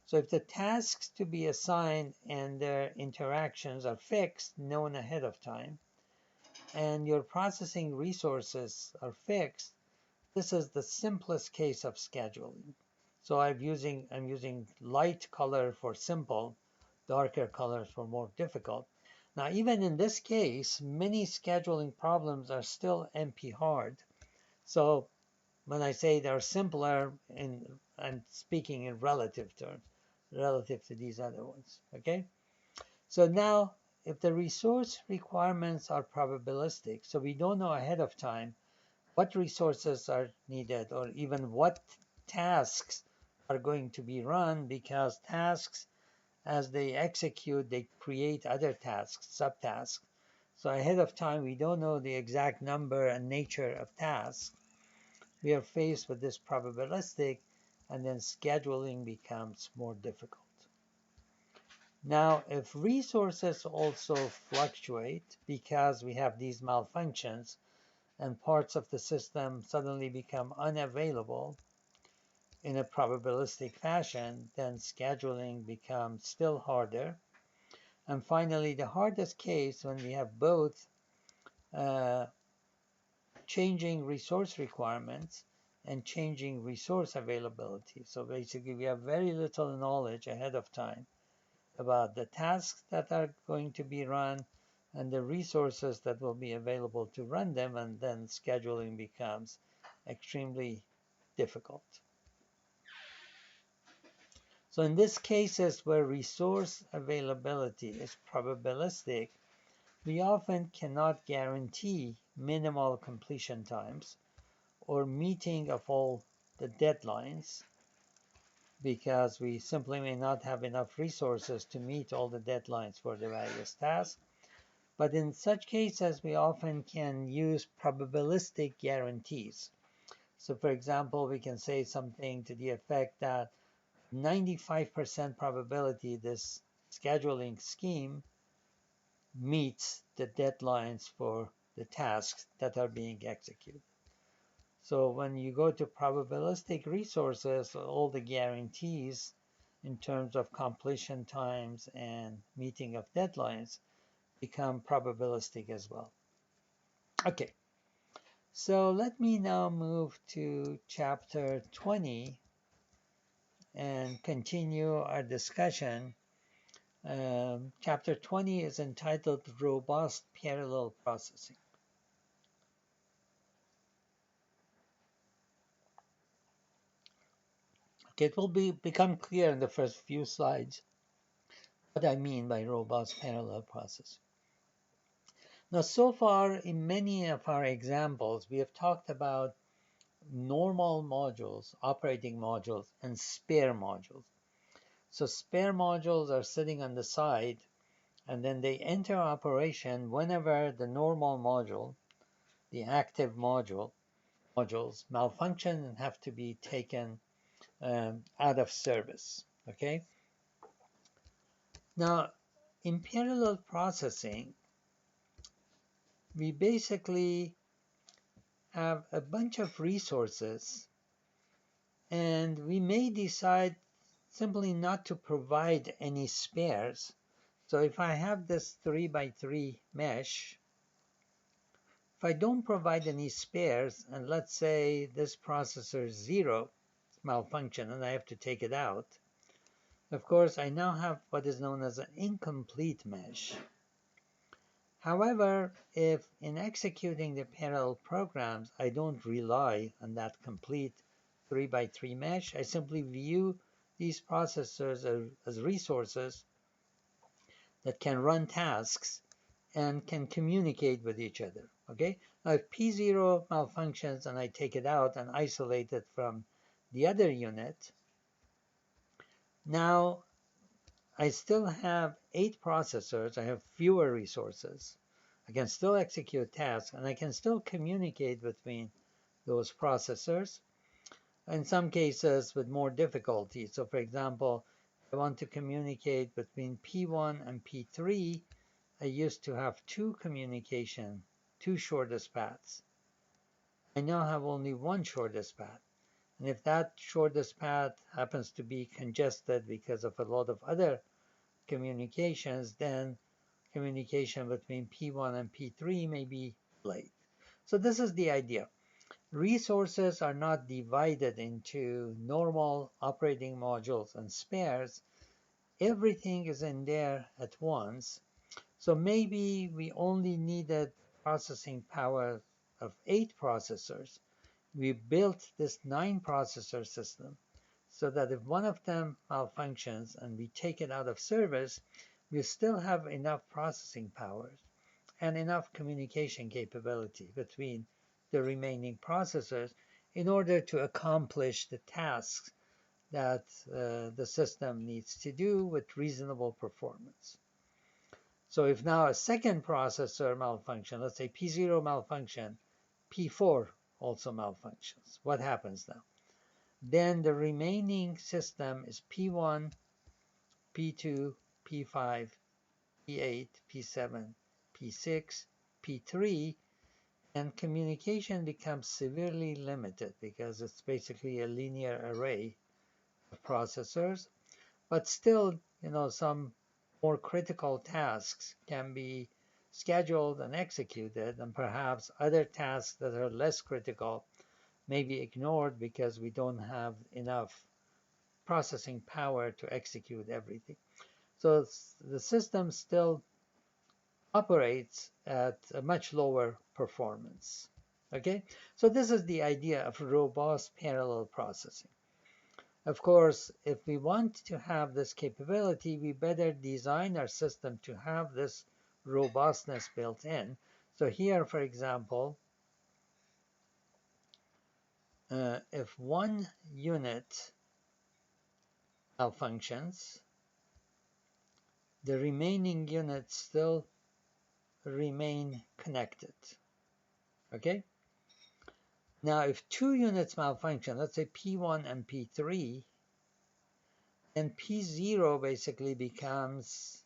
So if the tasks to be assigned and their interactions are fixed, known ahead of time, and your processing resources are fixed, this is the simplest case of scheduling. So I'm using light color for simple, darker colors for more difficult. Now, even in this case, many scheduling problems are still NP hard. So when I say they're simpler, I'm speaking in relative terms, relative to these other ones. Okay. So now, if the resource requirements are probabilistic, so we don't know ahead of time what resources are needed or even what tasks are going to be run, because tasks, as they execute, they create other tasks, subtasks. So ahead of time, we don't know the exact number and nature of tasks. We are faced with this probabilistic, and then scheduling becomes more difficult. Now, if resources also fluctuate because we have these malfunctions, and parts of the system suddenly become unavailable in a probabilistic fashion, then scheduling becomes still harder. And finally, the hardest case when we have both changing resource requirements and changing resource availability. So basically, we have very little knowledge ahead of time about the tasks that are going to be run and the resources that will be available to run them, and then scheduling becomes extremely difficult. So in these cases where resource availability is probabilistic, we often cannot guarantee minimal completion times or meeting of all the deadlines, because we simply may not have enough resources to meet all the deadlines for the various tasks. But in such cases, we often can use probabilistic guarantees. So for example, we can say something to the effect that 95% probability this scheduling scheme meets the deadlines for the tasks that are being executed. So when you go to probabilistic resources, all the guarantees in terms of completion times and meeting of deadlines become probabilistic as well. Okay, so let me now move to chapter 20 and continue our discussion. Chapter 20 is entitled Robust Parallel Processing. Okay, it will become clear in the first few slides what I mean by robust parallel processing. Now, so far in many of our examples, we have talked about normal modules, operating modules, and spare modules. So spare modules are sitting on the side, and then they enter operation whenever the normal module, the active modules malfunction and have to be taken out of service. Okay. Now, in parallel processing, we basically have a bunch of resources, and we may decide simply not to provide any spares. So if I have this 3x3 mesh, if I don't provide any spares, and let's say this processor is 0 malfunction and I have to take it out, of course I now have what is known as an incomplete mesh. However, if in executing the parallel programs, I don't rely on that complete 3x3 mesh, I simply view these processors as resources that can run tasks, and can communicate with each other. Okay, now if P0 malfunctions and I take it out and isolate it from the other unit, now I still have 8 processors. I have fewer resources. I can still execute tasks, and I can still communicate between those processors, in some cases with more difficulty. So for example, if I want to communicate between P1 and P3, I used to have two shortest paths. I now have only one shortest path. And if that shortest path happens to be congested because of a lot of other communications, then communication between P1 and P3 may be late. So this is the idea. Resources are not divided into normal operating modules and spares. Everything is in there at once. So maybe we only needed processing power of 8 processors. We built this 9 processor system so that if one of them malfunctions and we take it out of service, we still have enough processing power and enough communication capability between the remaining processors in order to accomplish the tasks that the system needs to do with reasonable performance. So if now a second processor malfunction, let's say P0 malfunction, P4 also malfunctions, what happens now? Then the remaining system is P1, P2, P5, P8, P7, P6, P3, and communication becomes severely limited because it's basically a linear array of processors. But still, some more critical tasks can be scheduled and executed, and perhaps other tasks that are less critical may be ignored because we don't have enough processing power to execute everything. So the system still operates at a much lower performance. Okay, so this is the idea of robust parallel processing. Of course, if we want to have this capability, we better design our system to have this robustness built in. So here, for example, if one unit malfunctions, the remaining units still remain connected. Okay? Now, if 2 units malfunction, let's say P1 and P3, then P0 basically becomes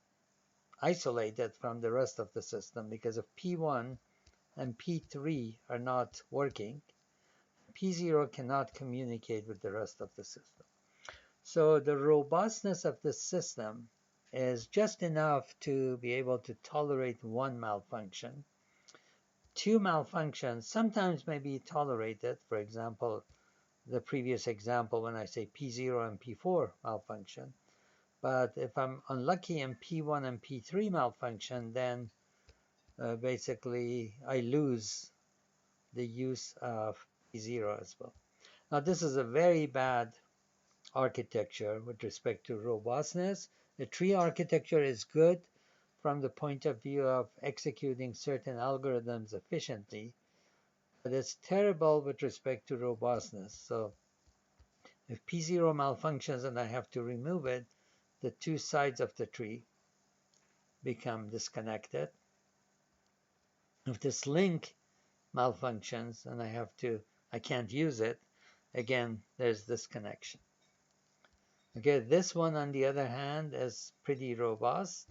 isolated from the rest of the system because if P1 and P3 are not working, P0 cannot communicate with the rest of the system. So the robustness of the system is just enough to be able to tolerate one malfunction. 2 malfunctions sometimes may be tolerated. For example, the previous example when I say P0 and P4 malfunction. But if I'm unlucky and P1 and P3 malfunction, then basically I lose the use of P0 as well. Now this is a very bad architecture with respect to robustness. The tree architecture is good from the point of view of executing certain algorithms efficiently, but it's terrible with respect to robustness. So if P0 malfunctions and I have to remove it, the two sides of the tree become disconnected. If this link malfunctions and I can't use it, again, there's this connection. Okay, this one on the other hand is pretty robust,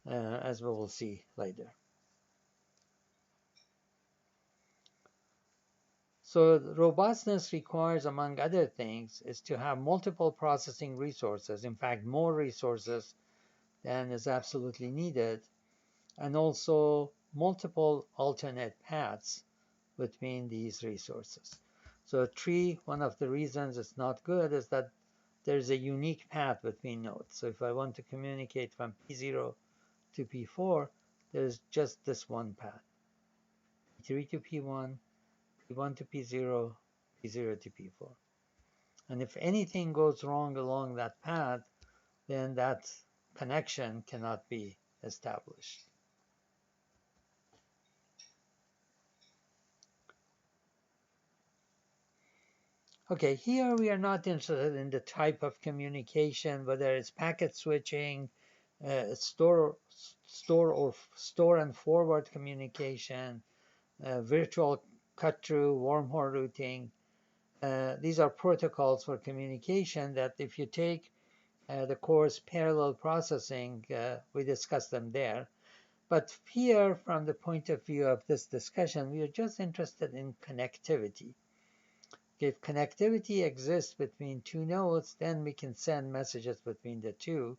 as we will see later. So robustness requires, among other things, is to have multiple processing resources, in fact, more resources than is absolutely needed, and also multiple alternate paths between these resources. So a tree, one of the reasons it's not good is that there's a unique path between nodes. So if I want to communicate from P0 to P4, there's just this one path. P3 to P1, P1 to P0, P0 to P4. And if anything goes wrong along that path, then that connection cannot be established. Okay, here we are not interested in the type of communication, whether it's packet switching, store and forward communication, virtual cut-through, wormhole routing. These are protocols for communication that if you take the course parallel processing, we discuss them there. But here, from the point of view of this discussion, we are just interested in connectivity. If connectivity exists between two nodes, then we can send messages between the two,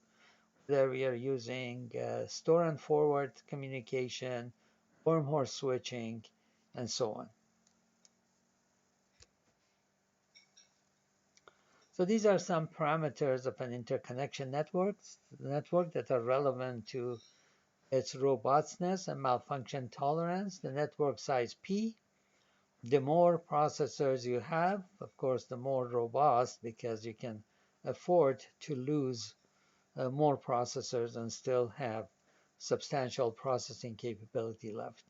whether we are using store and forward communication, wormhole switching, and so on. So these are some parameters of an interconnection network that are relevant to its robustness and malfunction tolerance. The network size P. The more processors you have, of course, the more robust, because you can afford to lose more processors and still have substantial processing capability left.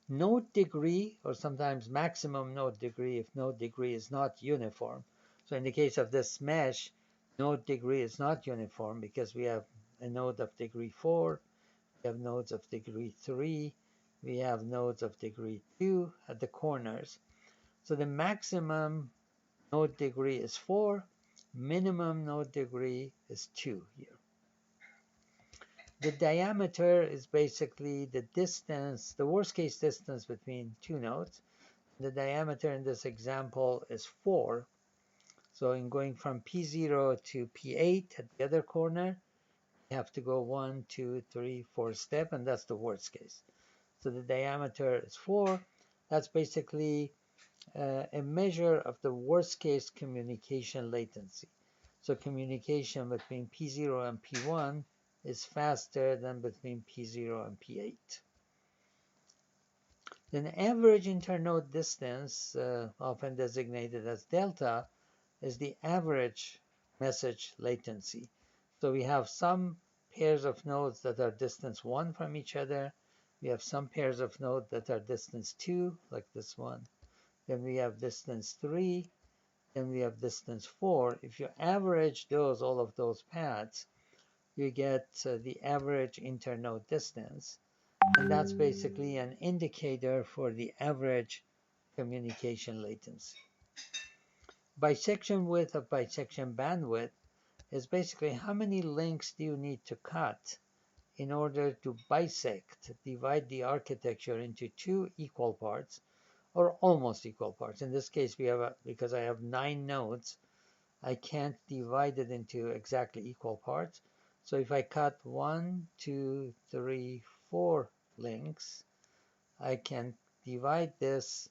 Node degree, or sometimes maximum node degree, if node degree is not uniform. So in the case of this mesh, node degree is not uniform because we have a node of degree 4, we have nodes of degree 3, we have nodes of degree 2 at the corners. So the maximum node degree is 4, minimum node degree is 2 here. The diameter is basically the distance, the worst case distance between two nodes. The diameter in this example is 4. So in going from P0 to P8 at the other corner, you have to go 1, 2, 3, 4 step, and that's the worst case. So the diameter is 4. That's basically a measure of the worst case communication latency. So communication between P0 and P1 is faster than between P0 and P8. Then average internode distance, often designated as delta, is the average message latency. So we have some pairs of nodes that are distance 1 from each other. We have some pairs of nodes that are distance 2, like this one. Then we have distance 3. Then we have distance 4. If you average those, all of those paths, you get the average internode distance. And that's basically an indicator for the average communication latency. Bisection width of bisection bandwidth is basically how many links do you need to cut in order to bisect, divide the architecture into two equal parts or almost equal parts. In this case, because I have 9 nodes, I can't divide it into exactly equal parts. So if I cut 1, 2, 3, 4 links, I can divide this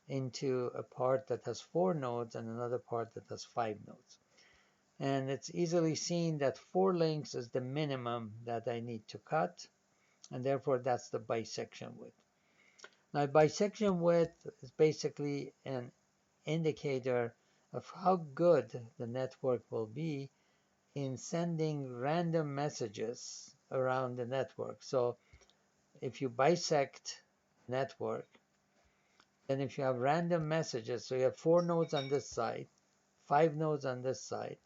into a part that has 4 nodes and another part that has 5 nodes. And it's easily seen that 4 links is the minimum that I need to cut, and therefore that's the bisection width. Now, bisection width is basically an indicator of how good the network will be in sending random messages around the network. So if you bisect network, then if you have random messages, so you have 4 nodes on this side, 5 nodes on this side,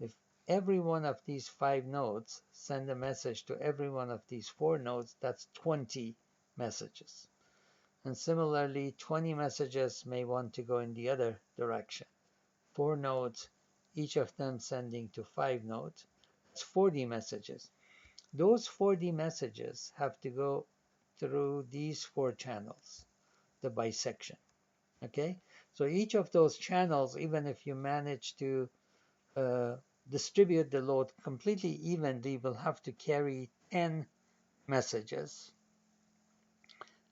if every one of these 5 nodes send a message to every one of these 4 nodes, that's 20 messages. And similarly, 20 messages may want to go in the other direction. 4 nodes, each of them sending to 5 nodes. That's 40 messages. Those 40 messages have to go through these 4 channels, the bisection. Okay? So each of those channels, even if you manage to distribute the load completely evenly, will have to carry 10 messages.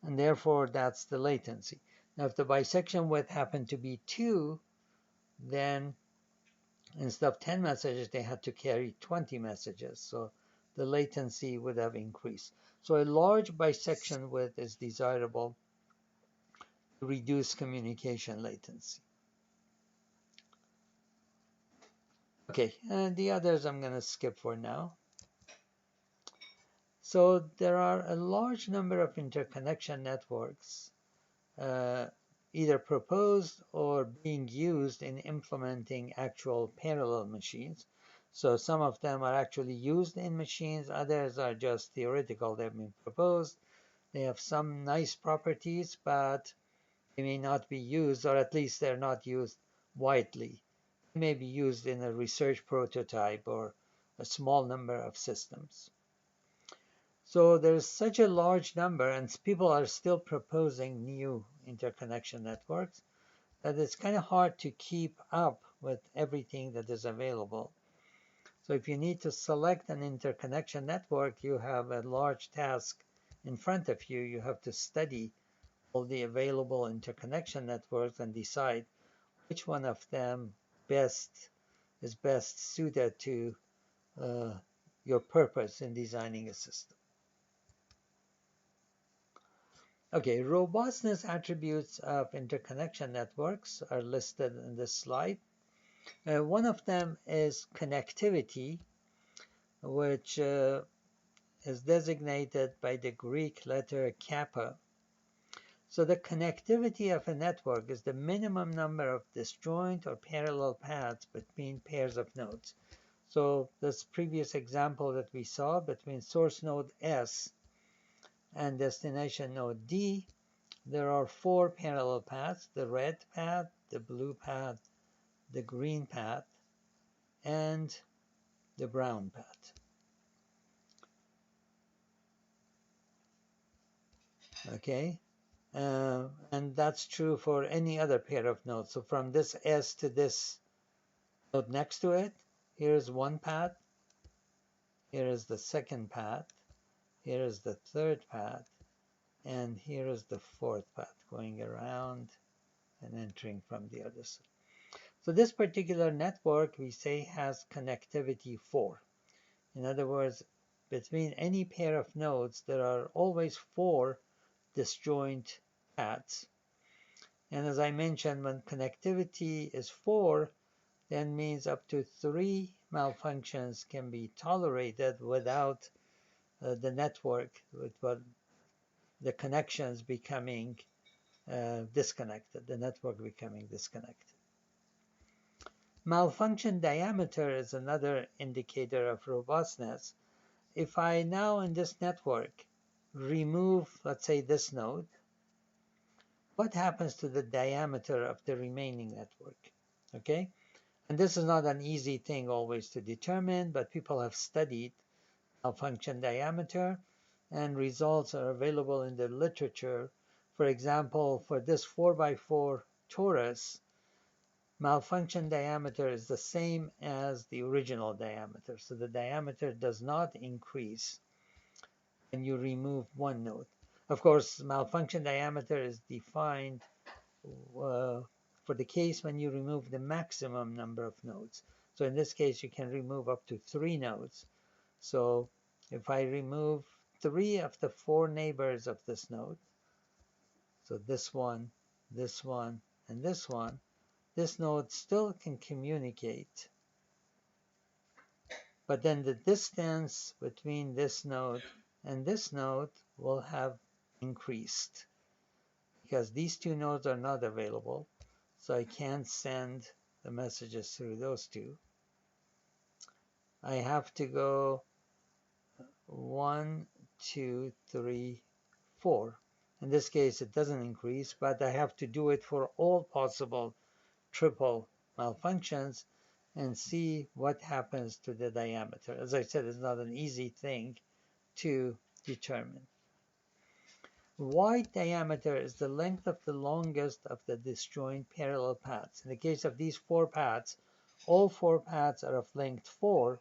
And therefore, that's the latency. Now, if the bisection width happened to be 2, then instead of 10 messages, they had to carry 20 messages. So the latency would have increased. So a large bisection width is desirable to reduce communication latency. Okay, and the others I'm going to skip for now. So there are a large number of interconnection networks either proposed or being used in implementing actual parallel machines. So some of them are actually used in machines, others are just theoretical. They've been proposed. They have some nice properties, but they may not be used, or at least they're not used widely. They may be used in a research prototype or a small number of systems. So there's such a large number, and people are still proposing new interconnection networks, that it's kind of hard to keep up with everything that is available. So if you need to select an interconnection network, you have a large task in front of you. You have to study all the available interconnection networks and decide which one of them is best suited to your purpose in designing a system. Okay, robustness attributes of interconnection networks are listed in this slide. One of them is connectivity, which is designated by the Greek letter kappa. So the connectivity of a network is the minimum number of disjoint or parallel paths between pairs of nodes. So this previous example that we saw between source node S and destination node D, there are 4 parallel paths: the red path, the blue path, the green path, and the brown path. Okay, and that's true for any other pair of nodes. So from this S to this node next to it, here's one path, here is the second path, here is the third path, and here is the fourth path going around and entering from the other side. So this particular network, we say, has connectivity 4. In other words, between any pair of nodes, there are always 4 disjoint paths. And as I mentioned, when connectivity is 4, then means up to 3 malfunctions can be tolerated without the network, with the connections becoming disconnected, the network becoming disconnected. Malfunction diameter is another indicator of robustness. If I now in this network remove, let's say, this node, what happens to the diameter of the remaining network? Okay, and this is not an easy thing always to determine, but people have studied malfunction diameter, and results are available in the literature. For example, for this 4x4 torus, malfunction diameter is the same as the original diameter. So the diameter does not increase when you remove one node. Of course, malfunction diameter is defined for the case when you remove the maximum number of nodes. So in this case, you can remove up to 3 nodes. So if I remove 3 of the 4 neighbors of this node, so this one, and this node still can communicate. But then the distance between this node and this node will have increased because these 2 nodes are not available. So I can't send the messages through those 2. I have to go 1, 2, 3, 4. In this case, it doesn't increase, but I have to do it for all possible triple malfunctions and see what happens to the diameter. As I said, it's not an easy thing to determine. Wide diameter is the length of the longest of the disjoint parallel paths. In the case of these 4 paths, all 4 paths are of length 4,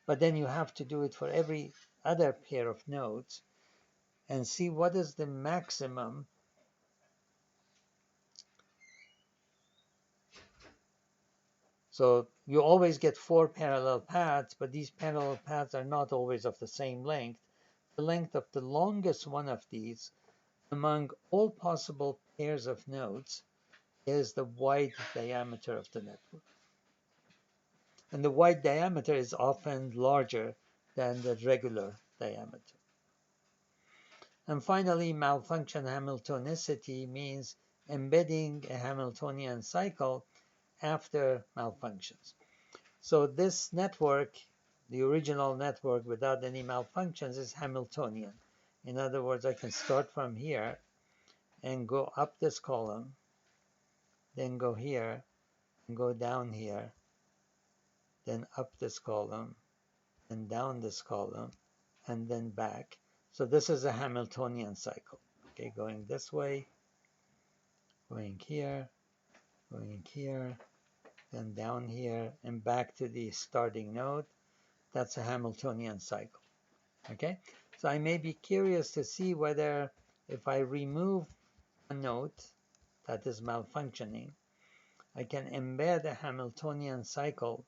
but then you have to do it for every other pair of nodes and see what is the maximum. So you always get 4 parallel paths, but these parallel paths are not always of the same length. The length of the longest one of these among all possible pairs of nodes is the wide diameter of the network. And the wide diameter is often larger than the regular diameter. And finally, malfunction Hamiltonicity means embedding a Hamiltonian cycle after malfunctions. So this network, the original network without any malfunctions, is Hamiltonian. In other words, I can start from here and go up this column, then go here, and go down here, then up this column, and down this column, and then back. So this is a Hamiltonian cycle. Okay, going this way, going here, then down here, and back to the starting node. That's a Hamiltonian cycle. Okay, so I may be curious to see whether if I remove a node that is malfunctioning, I can embed a Hamiltonian cycle,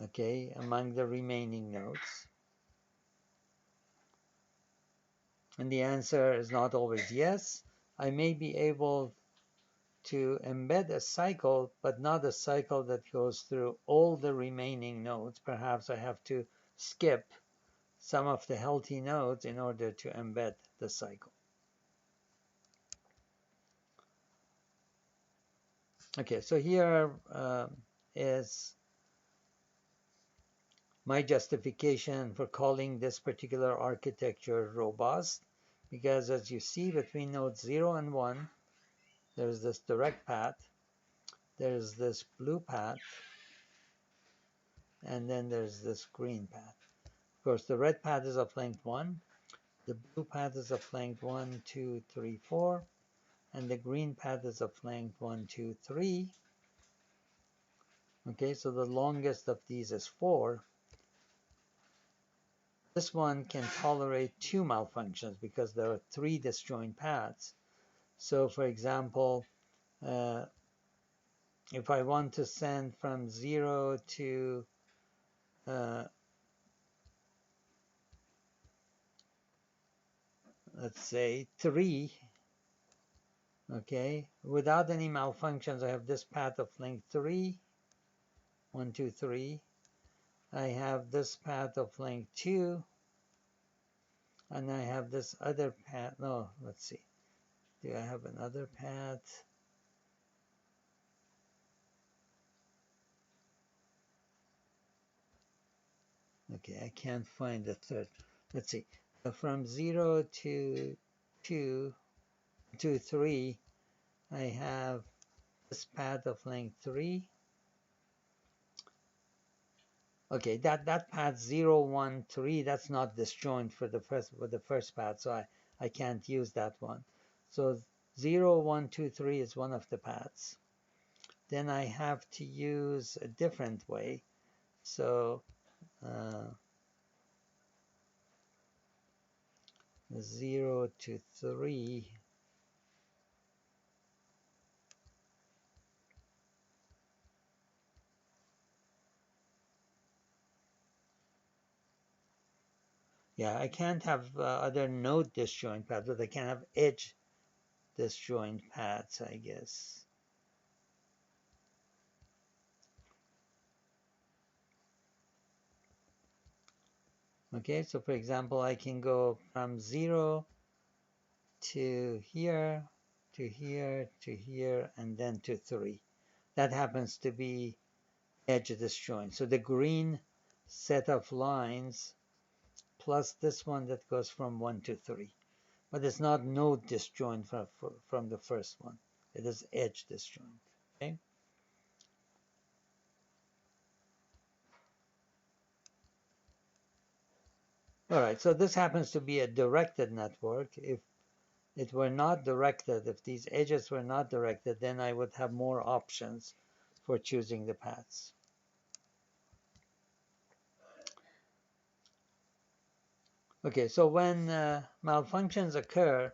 okay, among the remaining nodes. And the answer is not always yes. I may be able to embed a cycle, but not a cycle that goes through all the remaining nodes. Perhaps I have to skip some of the healthy nodes in order to embed the cycle. Okay, so here is my justification for calling this particular architecture robust, because as you see between nodes 0 and 1, there's this direct path, there's this blue path, and then there's this green path. Of course, the red path is of length 1, the blue path is of length 1, 2, 3, 4, and the green path is of length 1, 2, 3. Okay, so the longest of these is 4. This one can tolerate 2 malfunctions because there are 3 disjoint paths. So for example, if I want to send from 0 to let's say 3, okay, without any malfunctions, I have this path of length 3, 1, 2, 3. I have this path of length 2, and I have this other path. No, let's see. Do I have another path? Okay, I can't find the third. Let's see. From 0 to 2 to 3, I have this path of length 3. Okay, that path 0, 1, 3, that's not disjoint for the first path, so I can't use that one. So 0, 1, 2, 3 is one of the paths. Then I have to use a different way. So 0 to 3. Yeah, I can't have other node disjoint paths, but I can have edge disjoint paths, I guess. Okay, so for example, I can go from 0 to here, to here, to here, and then to 3. That happens to be edge disjoint. So the green set of lines plus this one that goes from 1 to 3. But it's not node disjoint from the first one. It is edge disjoint. Okay. All right, so this happens to be a directed network. If it were not directed, if these edges were not directed, then I would have more options for choosing the paths. Okay, so when malfunctions occur,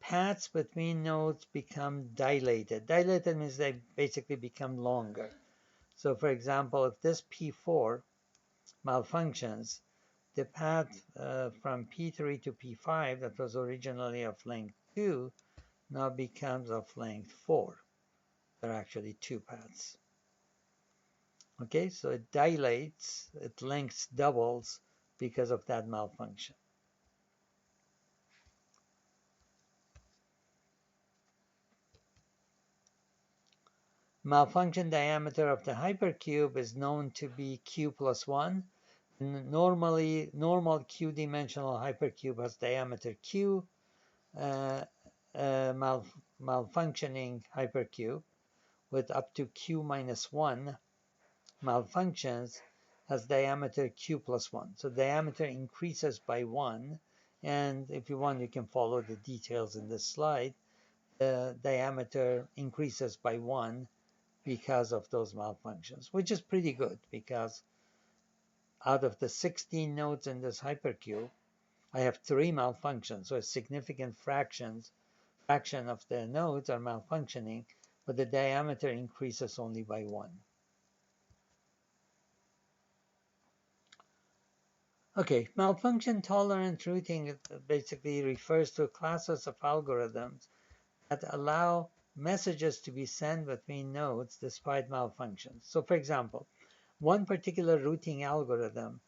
paths between nodes become dilated. Dilated means they basically become longer. So for example, if this P4 malfunctions, the path from P3 to P5 that was originally of length 2 now becomes of length 4. There are actually 2 paths. Okay, so it dilates, its length doubles because of that malfunction. Malfunction diameter of the hypercube is known to be q plus 1. Normal q-dimensional hypercube has diameter q. Malfunctioning hypercube with up to q minus 1 malfunctions has diameter q plus 1. So diameter increases by 1. And if you want, you can follow the details in this slide. The diameter increases by 1 because of those malfunctions, which is pretty good because out of the 16 nodes in this hypercube, I have 3 malfunctions, so a significant fraction of the nodes are malfunctioning, but the diameter increases only by 1. Okay, malfunction tolerant routing basically refers to classes of algorithms that allow messages to be sent between nodes despite malfunctions. So for example, one particular routing algorithm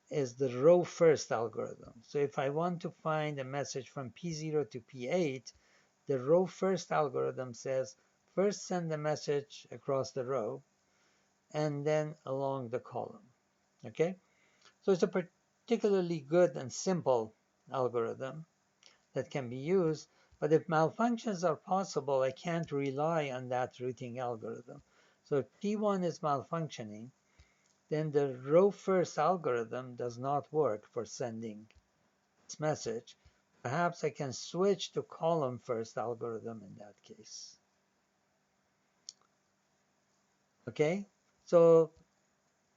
is the row first algorithm. So if I want to find a message from P0 to P8, the row first algorithm says first send the message across the row and then along the column. Okay, so it's a particularly good and simple algorithm that can be used, but if malfunctions are possible, I can't rely on that routing algorithm. So if P1 is malfunctioning, then the row first algorithm does not work for sending this message. Perhaps I can switch to column first algorithm in that case. Okay, so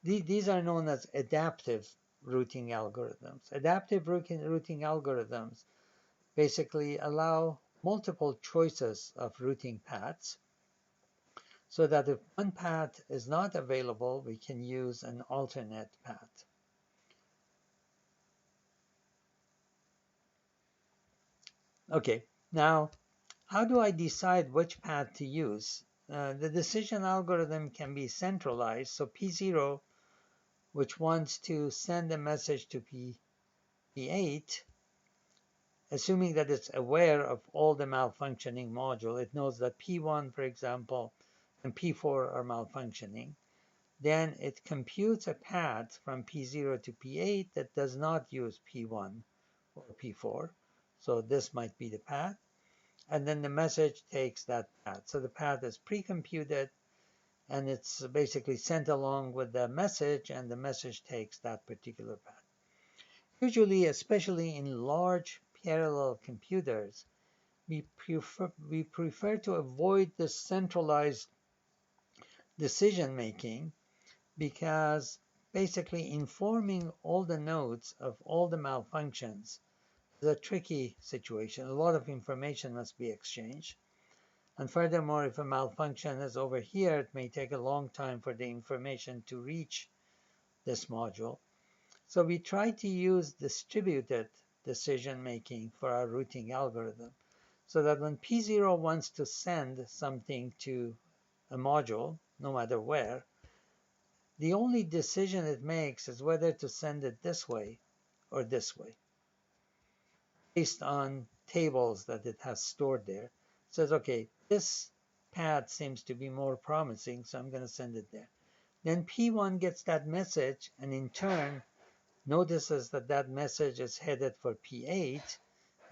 these are known as adaptive routing algorithms. Adaptive routing algorithms basically allow multiple choices of routing paths so that if one path is not available, we can use an alternate path. Okay, now how do I decide which path to use? The decision algorithm can be centralized, so P0, which wants to send a message to P8, assuming that it's aware of all the malfunctioning module, it knows that P1, for example, and P4 are malfunctioning, then it computes a path from P0 to P8 that does not use P1 or P4. So this might be the path. And then the message takes that path. So the path is pre-computed, and it's basically sent along with the message, and the message takes that particular path. Usually, especially in large parallel computers, we prefer to avoid this centralized decision making because basically informing all the nodes of all the malfunctions is a tricky situation. A lot of information must be exchanged. And furthermore, if a malfunction is over here, it may take a long time for the information to reach this module. So we try to use distributed decision making for our routing algorithm so that when P0 wants to send something to a module, no matter where, the only decision it makes is whether to send it this way or this way, based on tables that it has stored there. It says, okay, this path seems to be more promising, so I'm going to send it there. Then P1 gets that message and in turn notices that that message is headed for P8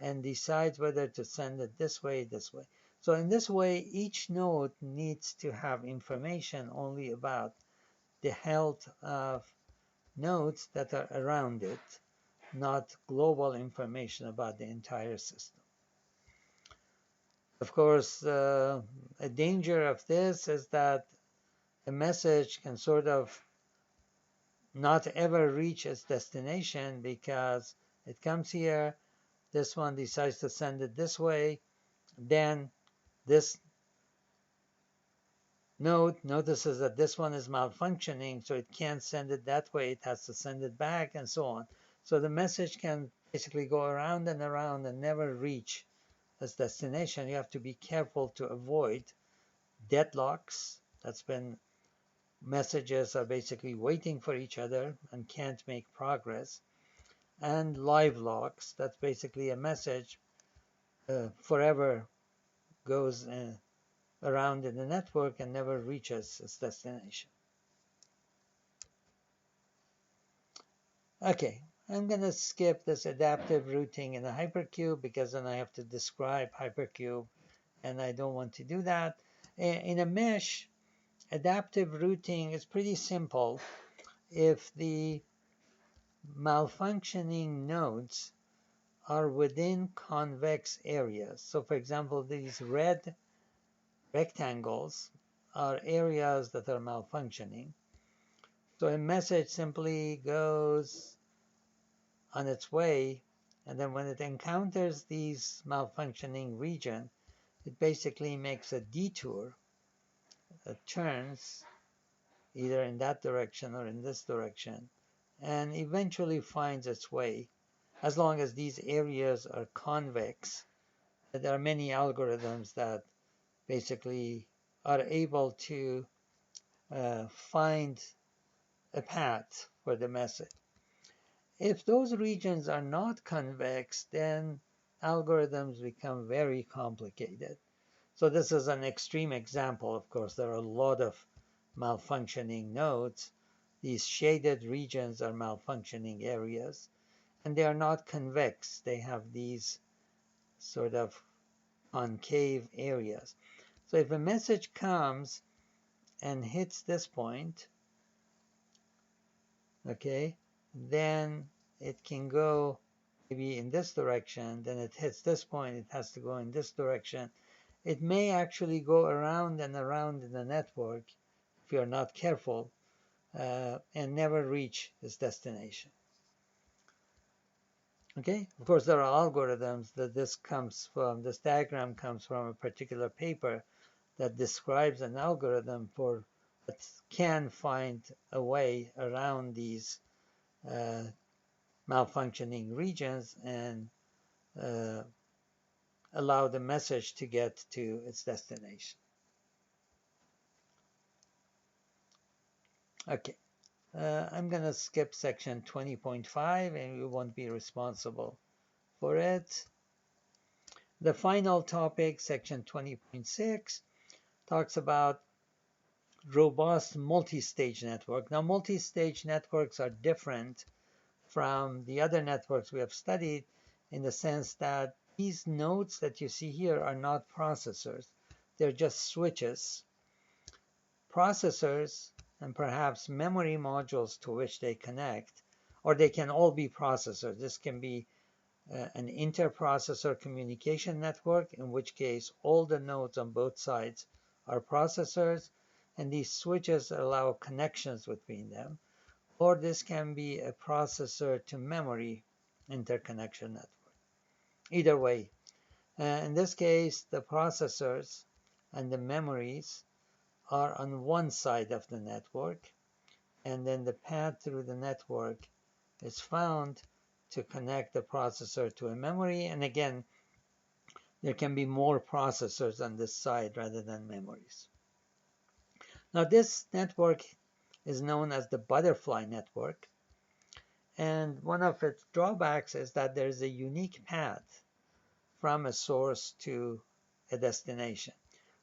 and decides whether to send it this way, this way. So in this way, each node needs to have information only about the health of nodes that are around it, not global information about the entire system. Of course, a danger of this is that a message can sort of not ever reach its destination because it comes here, this one decides to send it this way, then this node notices that this one is malfunctioning, so it can't send it that way, it has to send it back, and so on. So the message can basically go around and never reach its destination. You have to be careful to avoid deadlocks. That's when messages are basically waiting for each other and can't make progress. and live locks. That's basically a message forever goes around in the network and never reaches its destination. Okay, I'm going to skip this adaptive routing in a hypercube because then I have to describe hypercube, and I don't want to do that. In a mesh, adaptive routing is pretty simple if the malfunctioning nodes are within convex areas. So for example, these red rectangles are areas that are malfunctioning. So a message simply goes on its way, and then when it encounters these malfunctioning region, it basically makes a detour that turns either in that direction or in this direction, and eventually finds its way, as long as these areas are convex. There are many algorithms that basically are able to find a path for the message. If those regions are not convex, then algorithms become very complicated. So this is an extreme example. Of course, there are a lot of malfunctioning nodes. These shaded regions are malfunctioning areas, and they are not convex. They have these sort of concave areas. So if a message comes and hits this point, okay, then it can go maybe in this direction, then it hits this point, it has to go in this direction. It may actually go around and around in the network if you're not careful and never reach its destination. Okay, of course there are algorithms that this diagram comes from a particular paper that describes an algorithm for that can find a way around these malfunctioning regions and allow the message to get to its destination. Okay, I'm going to skip section 20.5 and we won't be responsible for it. The final topic, section 20.6, talks about robust multi-stage network. Now, multi-stage networks are different from the other networks we have studied in the sense that these nodes that you see here are not processors. They're just switches. Processors and perhaps memory modules to which they connect, or they can all be processors. This can be an inter-processor communication network, in which case all the nodes on both sides are processors, and these switches allow connections between them. Or this can be a processor to memory interconnection network. Either way, in this case, the processors and the memories are on one side of the network, and then the path through the network is found to connect the processor to a memory. And again, there can be more processors on this side rather than memories. Now, this network is known as the butterfly network. And one of its drawbacks is that there's a unique path from a source to a destination.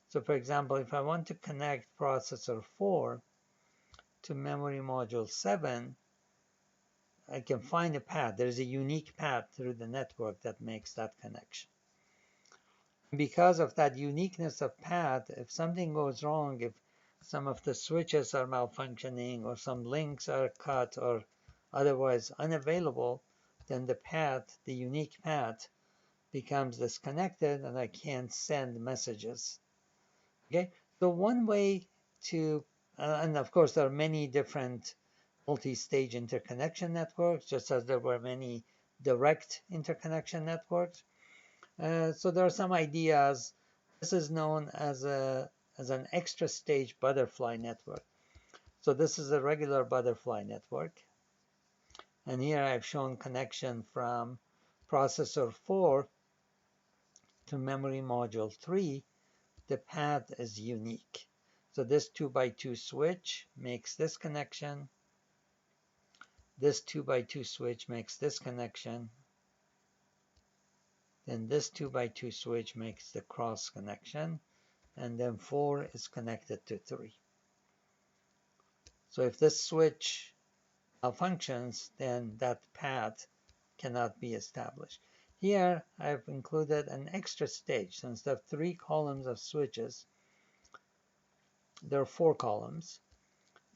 So for example, if I want to connect processor 4 to memory module 7, I can find a path. There's a unique path through the network that makes that connection. Because of that uniqueness of path, if something goes wrong, if some of the switches are malfunctioning or some links are cut or otherwise unavailable, then the path, the unique path, becomes disconnected and I can't send messages. Okay, so one way to, and of course there are many different multi-stage interconnection networks, just as there were many direct interconnection networks. So there are some ideas. This is known as an extra stage butterfly network. So this is a regular butterfly network. And here I've shown connection from processor 4 to memory module 3. The path is unique. So this 2x2 switch makes this connection. This 2x2 switch makes this connection. Then this 2x2 switch makes the cross connection. And then 4 is connected to 3. So if this switch malfunctions, then that path cannot be established. Here I've included an extra stage. So instead of 3 columns of switches, there are 4 columns.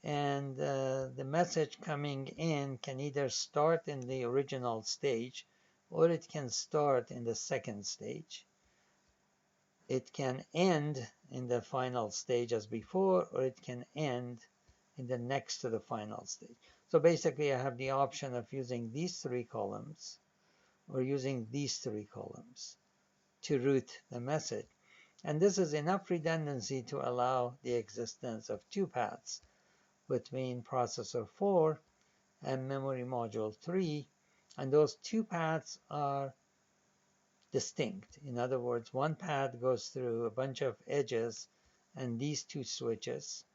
And the message coming in can either start in the original stage or it can start in the second stage. It can end in the final stage as before, or it can end in the next to the final stage. So basically I have the option of using these 3 columns or using these 3 columns to route the message. And this is enough redundancy to allow the existence of 2 paths between processor 4 and memory module 3, and those 2 paths are distinct. In other words, one path goes through a bunch of edges and these 2 switches.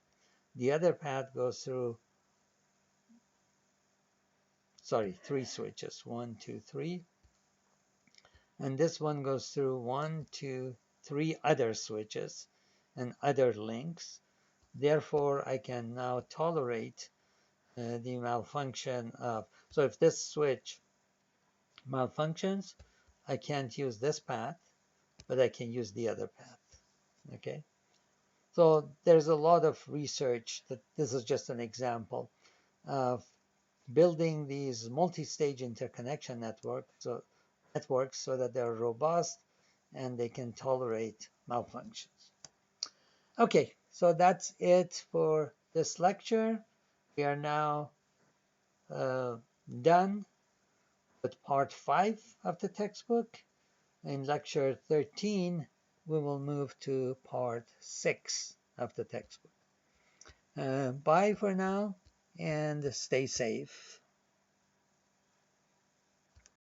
The other path goes through, 3 switches, 1, 2, 3. And this one goes through 1, 2, 3 other switches and other links. Therefore, I can now tolerate the malfunction of, so if this switch malfunctions, I can't use this path, but I can use the other path. Okay, so there's a lot of research that this is just an example of building these multi-stage interconnection networks so that they're robust and they can tolerate malfunctions. Okay, so that's it for this lecture. We are now done with part 5 of the textbook. In lecture 13, we will move to part 6 of the textbook. Bye for now and stay safe.